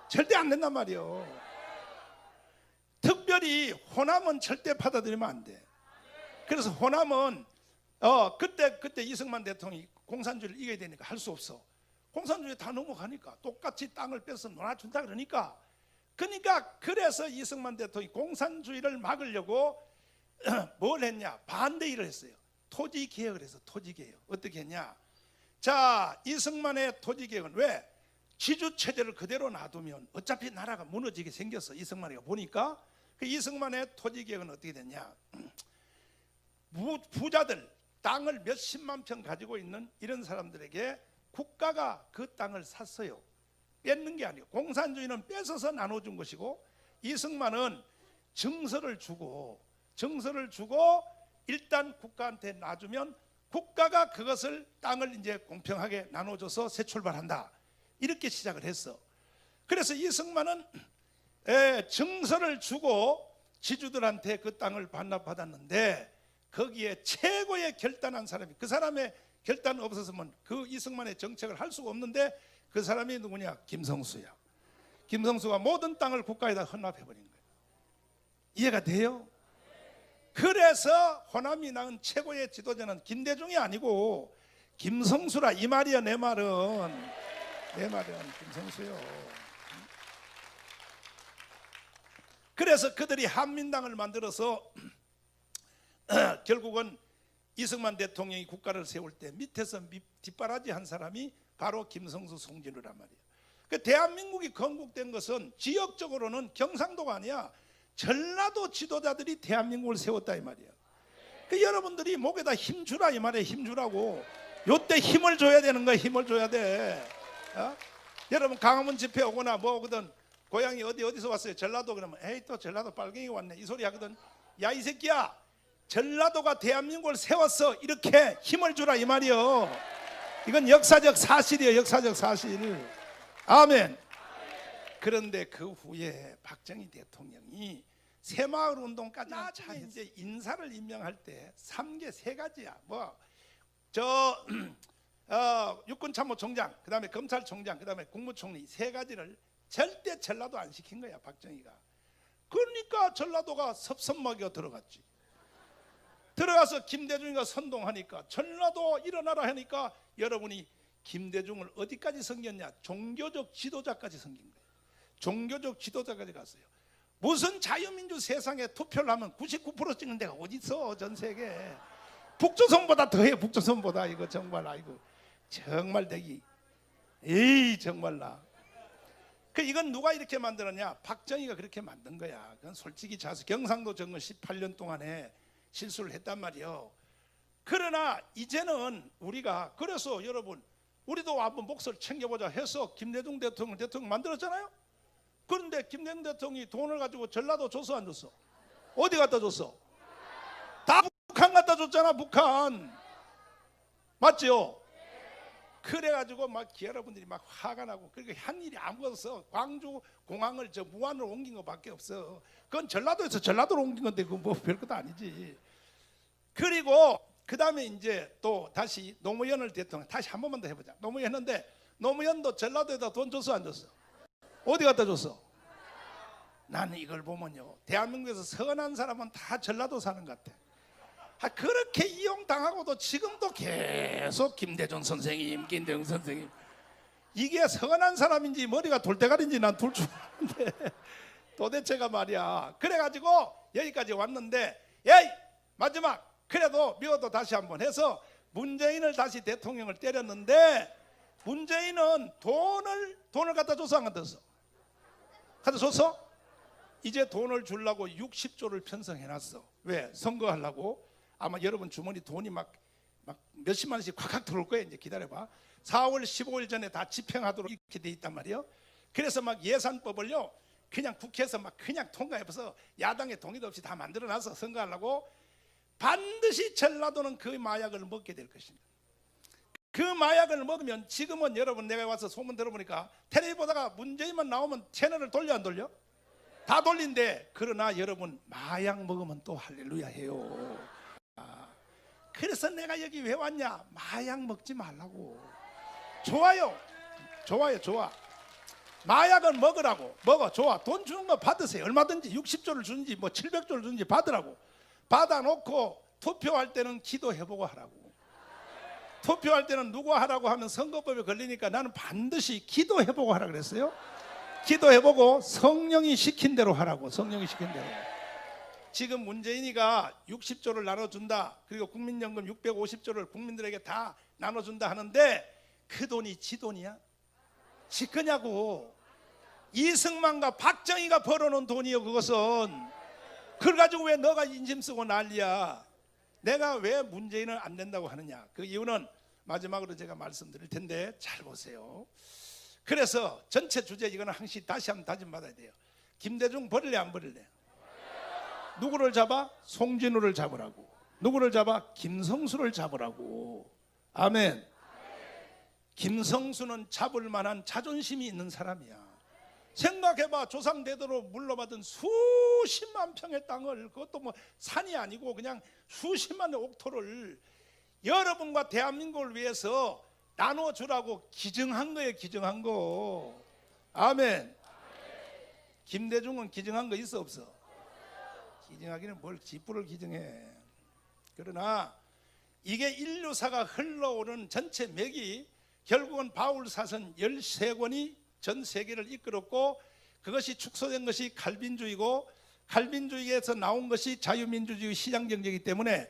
절대 안 된단 말이에요. 특별히 호남은 절대 받아들이면 안 돼. 그래서 호남은 그때 이승만 대통령이 공산주의를 이겨야 되니까 할 수 없어. 공산주의 다 넘어가니까 똑같이 땅을 뺏어 놀아준다 그러니까 그래서 이승만 대통령이 공산주의를 막으려고 뭘 했냐? 반대 일을 했어요. 토지개혁을 해서 토지개혁. 어떻게 했냐? 자, 이승만의 토지개혁은 왜? 지주체제를 그대로 놔두면 어차피 나라가 무너지게 생겼어. 이승만이가 보니까. 그 이승만의 토지개혁은 어떻게 됐냐? 부자들, 땅을 몇십만 평 가지고 있는 이런 사람들에게 국가가 그 땅을 샀어요. 뺏는 게 아니고. 공산주의는 뺏어서 나눠준 것이고, 이승만은 증서를 주고 일단 국가한테 놔주면 국가가 그것을 땅을 이제 공평하게 나눠줘서 새 출발한다. 이렇게 시작을 했어. 그래서 이승만은 증서를 주고 지주들한테 그 땅을 반납받았는데 거기에 최고의 결단한 사람이, 그 사람의 결단 없었으면 그 이승만의 정책을 할 수가 없는데 그 사람이 누구냐? 김성수야. 김성수가 모든 땅을 국가에다 헌납해버린 거예요. 이해가 돼요? 그래서 호남이 낳은 최고의 지도자는 김대중이 아니고 김성수라 이 말이야. 내 말은 김성수요. 그래서 그들이 한민당을 만들어서 결국은 이승만 대통령이 국가를 세울 때 밑에서 뒷바라지 한 사람이 바로 김성수, 송진우란 말이에요. 그 대한민국이 건국된 것은 지역적으로는 경상도가 아니야. 전라도 지도자들이 대한민국을 세웠다 이 말이야. 그 여러분들이 목에다 힘 주라 이 말이에요. 힘 주라고. 요때 힘을 줘야 되는 거야. 힘을 줘야 돼. 여러분 강화문 집회 오거나 뭐 오거든 고향이 어디서 왔어요? 전라도 그러면 에이 또 전라도 빨갱이가 왔네 이 소리 하거든. 야 이 새끼야, 전라도가 대한민국을 세웠어. 이렇게 힘을 주라 이 말이요. 이건 역사적 사실이에요. 역사적 사실. 아멘. 그런데 그 후에 박정희 대통령이 새마을 운동까지 나중에 이제 인사를 임명할 때 3개 3가지야. 육군참모총장, 그다음에 검찰총장, 그다음에 국무총리 3가지를 절대 전라도 안 시킨 거야 박정희가. 그러니까 전라도가 섭섭하게 들어갔지. 들어가서 김대중이가 선동하니까 전라도 일어나라 하니까 여러분이 김대중을 어디까지 섬겼냐? 종교적 지도자까지 섬긴 거예요. 종교적 지도자까지 갔어요. 무슨 자유민주 세상에 투표를 하면 99% 찍는 데가 어디 있어 전 세계에. 북조선보다 더해. 북조선보다. 이거 정말 아이고 정말 대기. 에이 정말라. 이건 누가 이렇게 만들었냐? 박정희가 그렇게 만든 거야. 그건 솔직히 자수 경상도 정권 18년 동안에 실수를 했단 말이에요. 그러나 이제는 우리가 그래서 여러분 우리도 한번 몫을 챙겨보자 해서 김대중 대통령 만들었잖아요. 그런데 김대중 대통령이 돈을 가지고 전라도 줬어 안 줬어? 어디 갖다 줬어? 다 북한 갖다 줬잖아. 북한 맞죠? 그래가지고 막 여러분들이 막 화가 나고 그렇게 한 일이 아무것도 없어. 광주 공항을 저 무안으로 옮긴 것밖에 없어. 그건 전라도에서 전라도로 옮긴 건데 그건 뭐 별것도 아니지. 그리고 그 다음에 이제 또 다시 노무현을 대통령 다시 한 번만 더 해보자. 노무현 했는데 노무현도 전라도에다 돈 줬어 안 줬어? 어디 갖다 줬어? 나는 이걸 보면요 대한민국에서 선한 사람은 다 전라도 사는 것 같아. 그렇게 이용당하고도 지금도 계속 김대중 선생님 김대중 선생님. 이게 선한 사람인지 머리가 돌대가리인지 난 둘 줄 아는데 도대체가 말이야. 그래가지고 여기까지 왔는데 에이 마지막 그래도 미워도 다시 한번 해서 문재인을 다시 대통령을 때렸는데 문재인은 돈을 갖다 줬어 안 갖다 줬어? 갖다 줬어? 이제 돈을 주려고 60조를 편성해놨어. 왜? 선거하려고. 아마 여러분 주머니 돈이 막 몇십만 원씩 콱콱 들어올 거예요. 이제 기다려봐. 4월 15일 전에 다 집행하도록 이렇게 돼 있단 말이에요. 그래서 막 예산법을요 그냥 국회에서 막 그냥 통과해서 야당의 동의도 없이 다 만들어놔서 선거하려고. 반드시 전라도는 그 마약을 먹게 될 것입니다. 그 마약을 먹으면 지금은 여러분 내가 와서 소문 들어보니까 텔레비 보다가 문재인만 나오면 채널을 돌려 안 돌려? 다 돌린대. 그러나 여러분 마약 먹으면 또 할렐루야 해요. 그래서 내가 여기 왜 왔냐? 마약 먹지 말라고. 좋아요. 좋아. 마약은 먹으라고. 먹어. 좋아. 돈 주는 거 받으세요. 얼마든지 60조를 주는지 뭐 700조를 주는지 받으라고. 받아놓고 투표할 때는 기도해보고 하라고. 투표할 때는 누구 하라고 하면 선거법에 걸리니까 나는 반드시 기도해보고 하라 그랬어요. 기도해보고 성령이 시킨 대로 하라고. 성령이 시킨 대로. 지금 문재인이가 60조를 나눠준다. 그리고 국민연금 650조를 국민들에게 다 나눠준다 하는데 그 돈이 지 돈이야? 지 거냐고. 이승만과 박정희가 벌어놓은 돈이요 그것은. 그걸 가지고 왜 너가 인심 쓰고 난리야. 내가 왜 문재인은 안 된다고 하느냐. 그 이유는 마지막으로 제가 말씀드릴 텐데 잘 보세요. 그래서 전체 주제 이거는 항시 다시 한번 다짐받아야 돼요. 김대중 버릴래 안 버릴래? 누구를 잡아? 송진우를 잡으라고. 누구를 잡아? 김성수를 잡으라고. 아멘. 김성수는 잡을 만한 자존심이 있는 사람이야. 생각해봐. 조상 대대로 물려받은 수십만 평의 땅을, 그것도 뭐 산이 아니고 그냥 수십만의 옥토를 여러분과 대한민국을 위해서 나눠주라고 기증한 거예요. 기증한 거. 아멘. 김대중은 기증한 거 있어 없어? 기증하기는 뭘 지푸를 기증해. 그러나 이게 인류사가 흘러오는 전체 맥이 결국은 바울사선 13권이 전 세계를 이끌었고, 그것이 축소된 것이 칼빈주의고, 칼빈주의에서 나온 것이 자유민주주의 시장경제이기 때문에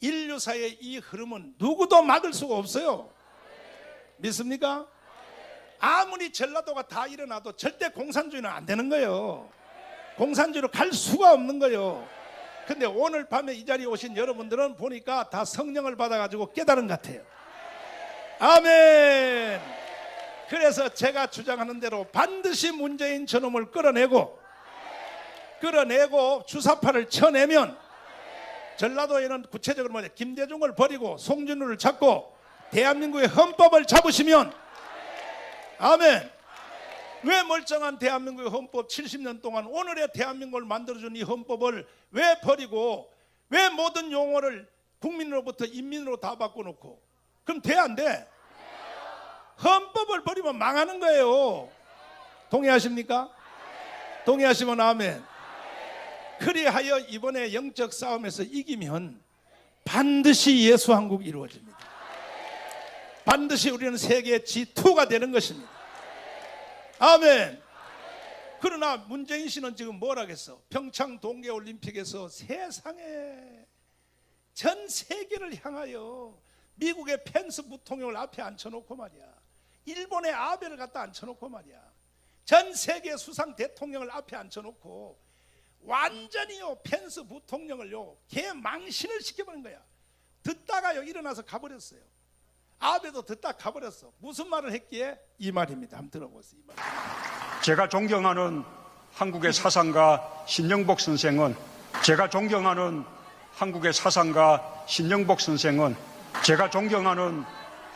인류사의 이 흐름은 누구도 막을 수가 없어요. 믿습니까? 아무리 전라도가 다 일어나도 절대 공산주의는 안 되는 거예요. 공산주의로 갈 수가 없는 거예요. 근데 오늘 밤에 이 자리에 오신 여러분들은 보니까 다 성령을 받아가지고 깨달은 것 같아요. 아멘. 그래서 제가 주장하는 대로 반드시 문재인 저놈을 끌어내고 주사파를 쳐내면, 전라도에는 구체적으로 뭐냐, 김대중을 버리고 송준우를 잡고 대한민국의 헌법을 잡으시면, 아멘. 왜 멀쩡한 대한민국의 헌법 70년 동안 오늘의 대한민국을 만들어준 이 헌법을 왜 버리고, 왜 모든 용어를 국민으로부터 인민으로 다 바꿔놓고, 그럼 돼 안 돼? 헌법을 버리면 망하는 거예요. 동의하십니까? 동의하시면 아멘. 그리하여 이번에 영적 싸움에서 이기면 반드시 예수 한국이 이루어집니다. 반드시 우리는 세계 G2가 되는 것입니다. 아멘. 그러나 문재인 씨는 지금 뭘 하겠어? 평창 동계올림픽에서 세상에 전 세계를 향하여 미국의 펜스 부통령을 앞에 앉혀놓고 말이야, 일본의 아베를 갖다 앉혀놓고 말이야, 전 세계 수상 대통령을 앞에 앉혀놓고 완전히요 펜스 부통령을요 개망신을 시켜버린 거야. 듣다가요 일어나서 가버렸어요. 아베도 듣다 가버렸어. 무슨 말을 했기에? 이 말입니다. 한번 들어보세요. 이 말. 제가 존경하는 한국의 사상가 신영복 선생은 제가 존경하는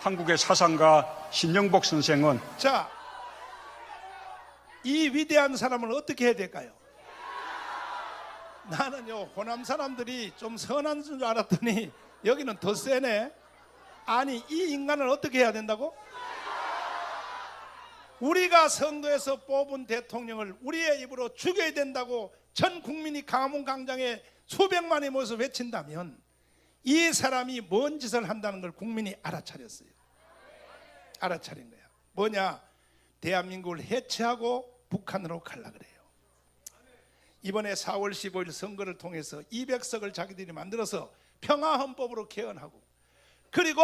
한국의 사상가 신영복 선생은 자, 이 위대한 사람을 어떻게 해야 될까요? 나는요 호남 사람들이 좀 선한 줄 알았더니 여기는 더 세네. 아니, 이 인간을 어떻게 해야 된다고? 우리가 선거에서 뽑은 대통령을 우리의 입으로 죽여야 된다고 전 국민이 광화문 광장에 수백만이 모여서 외친다면 이 사람이 뭔 짓을 한다는 걸 국민이 알아차렸어요. 알아차린 거야. 뭐냐? 대한민국을 해체하고 북한으로 가려고 그래요. 이번에 4월 15일 선거를 통해서 200석을 자기들이 만들어서 평화헌법으로 개헌하고, 그리고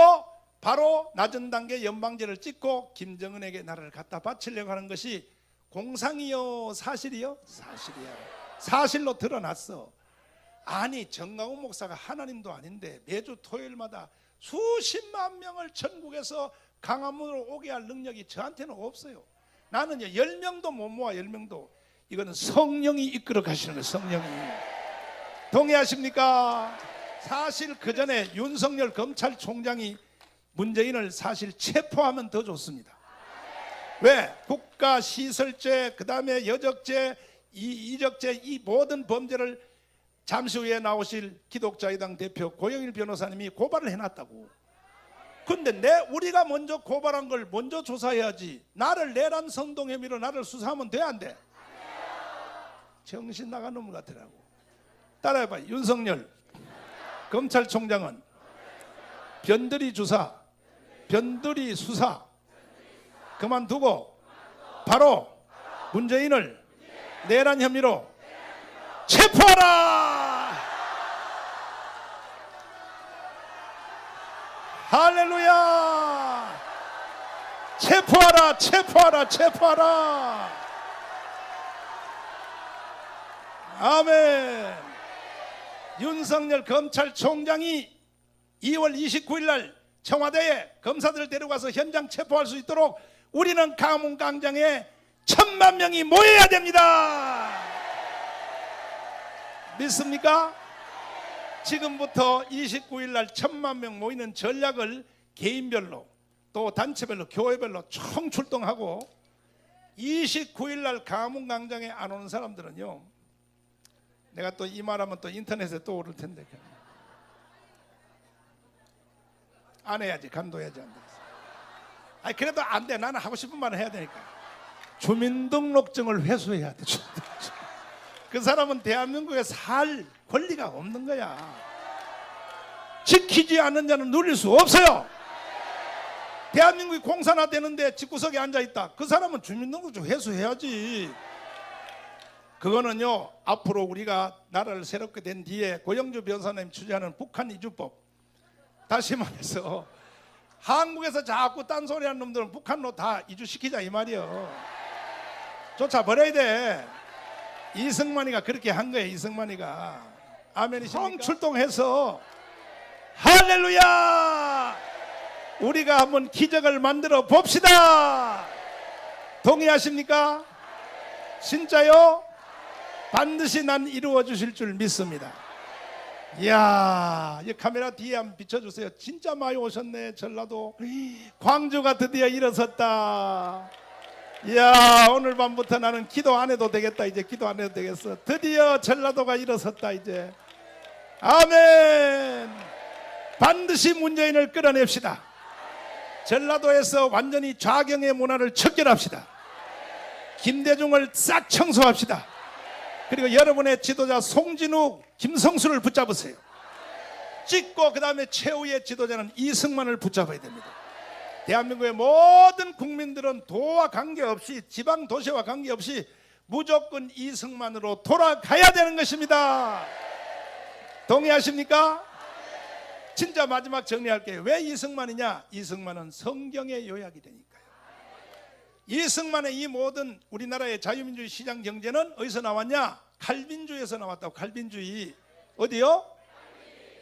바로 낮은 단계 연방제를 찍고 김정은에게 나라를 갖다 바치려고 하는 것이 공상이요 사실이요? 사실이야. 사실로 드러났어. 아니, 정강훈 목사가 하나님도 아닌데 매주 토요일마다 수십만 명을 전국에서 강화문으로 오게 할 능력이 저한테는 없어요. 나는요 10명도 못 모아. 10명도. 이거는 성령이 이끌어 가시는 거예요. 성령이. 동의하십니까? 사실 그 전에 윤석열 검찰총장이 문재인을 사실 체포하면 더 좋습니다. 왜? 국가시설죄, 그 다음에 여적죄, 이적죄, 이 모든 범죄를 잠시 후에 나오실 기독자의당 대표 고영일 변호사님이 고발을 해놨다고. 근데 우리가 먼저 고발한 걸 먼저 조사해야지. 나를 내란 선동 혐의로 나를 수사하면 돼 안 돼? 정신 나간 놈 같더라고. 따라해봐. 윤석열 검찰총장은 변두리 주사, 변두리 수사 그만두고 바로 문재인을 내란 혐의로 체포하라. 할렐루야. 체포하라, 체포하라, 체포하라. 아멘. 윤석열 검찰총장이 2월 29일 날 청와대에 검사들을 데려가서 현장 체포할 수 있도록 우리는 광화문 광장에 1000만 명이 모여야 됩니다. 믿습니까? 지금부터 29일 날 1,000만 명 모이는 전략을 개인별로 또 단체별로 교회별로 총 출동하고 29일 날 가문광장에 안 오는 사람들은요, 내가 또 이 말하면 또 인터넷에 또 오를 텐데 안 해야지, 간도해야지. 안 돼. 아니 그래도 안 돼. 나는 하고 싶은 말을 해야 되니까. 주민등록증을 회수해야 돼. 그 사람은 대한민국에 살 권리가 없는 거야. 지키지 않는 자는 누릴 수 없어요. 대한민국이 공산화되는데 집구석에 앉아있다. 그 사람은 주민등록증 회수해야지. 그거는요, 앞으로 우리가 나라를 새롭게 된 뒤에 고영주 변호사님 주재하는 북한 이주법, 다시 말해서 한국에서 자꾸 딴소리하는 놈들은 북한로 다 이주시키자 이 말이요. 쫓아버려야 돼. 이승만이가 그렇게 한 거예요. 이승만이가. 아멘이십니까? 출동해서 할렐루야, 우리가 한번 기적을 만들어 봅시다. 동의하십니까? 진짜요? 반드시 난 이루어 주실 줄 믿습니다. 이야, 이 카메라 뒤에 한번 비춰주세요. 진짜 많이 오셨네. 전라도 광주가 드디어 일어섰다. 이야, 오늘 밤부터 나는 기도 안 해도 되겠다. 이제 기도 안 해도 되겠어. 드디어 전라도가 일어섰다. 이제 아멘. 반드시 문재인을 끌어냅시다. 전라도에서 완전히 좌경의 문화를 척결합시다. 김대중을 싹 청소합시다. 그리고 여러분의 지도자 송진욱, 김성수를 붙잡으세요. 찍고 그 다음에 최후의 지도자는 이승만을 붙잡아야 됩니다. 대한민국의 모든 국민들은 도와 관계없이, 지방 도시와 관계없이 무조건 이승만으로 돌아가야 되는 것입니다. 동의하십니까? 진짜 마지막 정리할게요. 왜 이승만이냐? 이승만은 성경의 요약이 되니까요. 이승만의 이 모든 우리나라의 자유민주주의 시장 경제는 어디서 나왔냐? 칼빈주의에서 나왔다고. 칼빈주의. 어디요?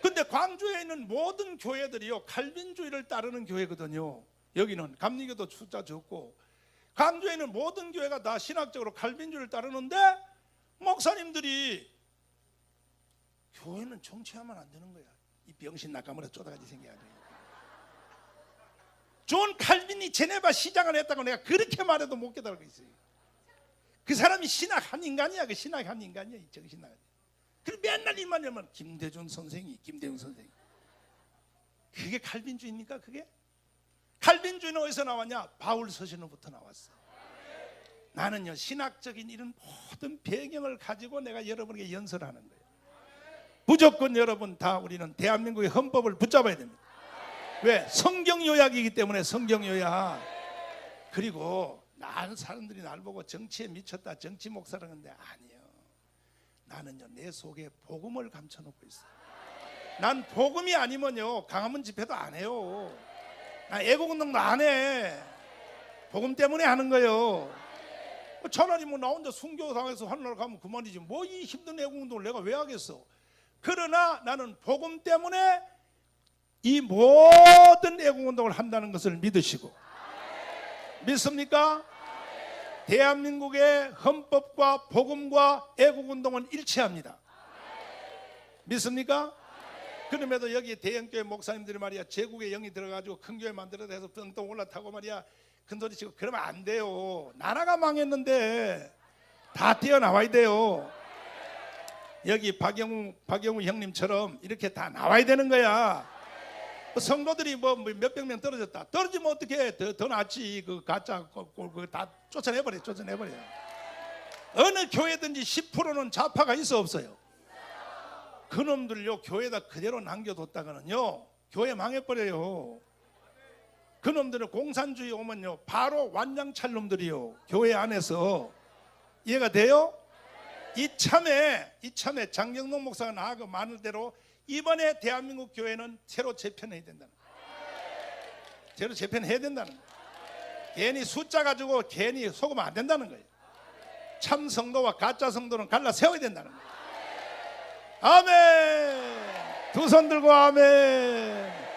근데 광주에 있는 모든 교회들이요, 칼빈주의를 따르는 교회거든요. 여기는 감리교도 숫자 적고, 광주에 있는 모든 교회가 다 신학적으로 칼빈주의를 따르는데 목사님들이 교회는 정치하면 안 되는 거야. 이 병신 낙가물에 쪼다가지 생겨가지고. 존 칼빈이 제네바 시장을 했다고 내가 그렇게 말해도 못 깨달고 있어요. 그 사람이 신학 한 인간이야. 그 신학 한 인간이야. 이 정신 나가. 그리고 맨날 이만 하면 김대중 선생이, 김대중 선생이. 그게 칼빈주의입니까? 그게? 칼빈주의는 어디서 나왔냐? 바울 서신으로부터 나왔어. 나는요, 신학적인 이런 모든 배경을 가지고 내가 여러분에게 연설하는 거예요. 무조건 여러분 다 우리는 대한민국의 헌법을 붙잡아야 됩니다. 왜? 성경 요약이기 때문에. 성경 요약. 그리고 나는 사람들이 날 보고 정치에 미쳤다, 정치 목사라는데 아니요. 나는요, 내 속에 복음을 감춰놓고 있어요. 난 복음이 아니면요, 강화문 집회도 안 해요. 나 애국운동도 안 해. 복음 때문에 하는 거예요. 차라리 뭐 나 혼자 순교당해서 하늘나라 가면 그만이지. 뭐 이 힘든 애국운동을 내가 왜 하겠어. 그러나 나는 복음 때문에 이 모든 애국운동을 한다는 것을 믿으시고, 믿습니까? 대한민국의 헌법과 복음과 애국운동은 일치합니다. 믿습니까? 그럼에도 여기 대형교회 목사님들이 말이야, 제국의 영이 들어가지고 큰 교회 만들어서 해서 떵떵 올라타고 말이야 큰소리 치고 그러면 안 돼요. 나라가 망했는데 다 뛰어나와야 돼요. 여기 박영우 형님처럼 이렇게 다 나와야 되는 거야. 성도들이 뭐 몇백 명 떨어졌다. 떨어지면 어떻게 더 낫지. 그 가짜 그거 다 쫓아내버려. 어느 교회든지 10%는 좌파가 있어 없어요? 그놈들요, 교회에다 그대로 남겨뒀다가는요, 교회 망해버려요. 그놈들은 공산주의 오면요, 바로 완장찰 놈들이요, 교회 안에서. 이해가 돼요? 이참에 장경동 목사가 나하고 많은 대로 이번에 대한민국 교회는 새로 재편해야 된다는 거예요. 새로 재편해야 된다는 거예요. 괜히 숫자 가지고 괜히 속으면 안 된다는 거예요. 참 성도와 가짜 성도는 갈라 세워야 된다는 거예요. 아멘. 두 손 들고 아멘.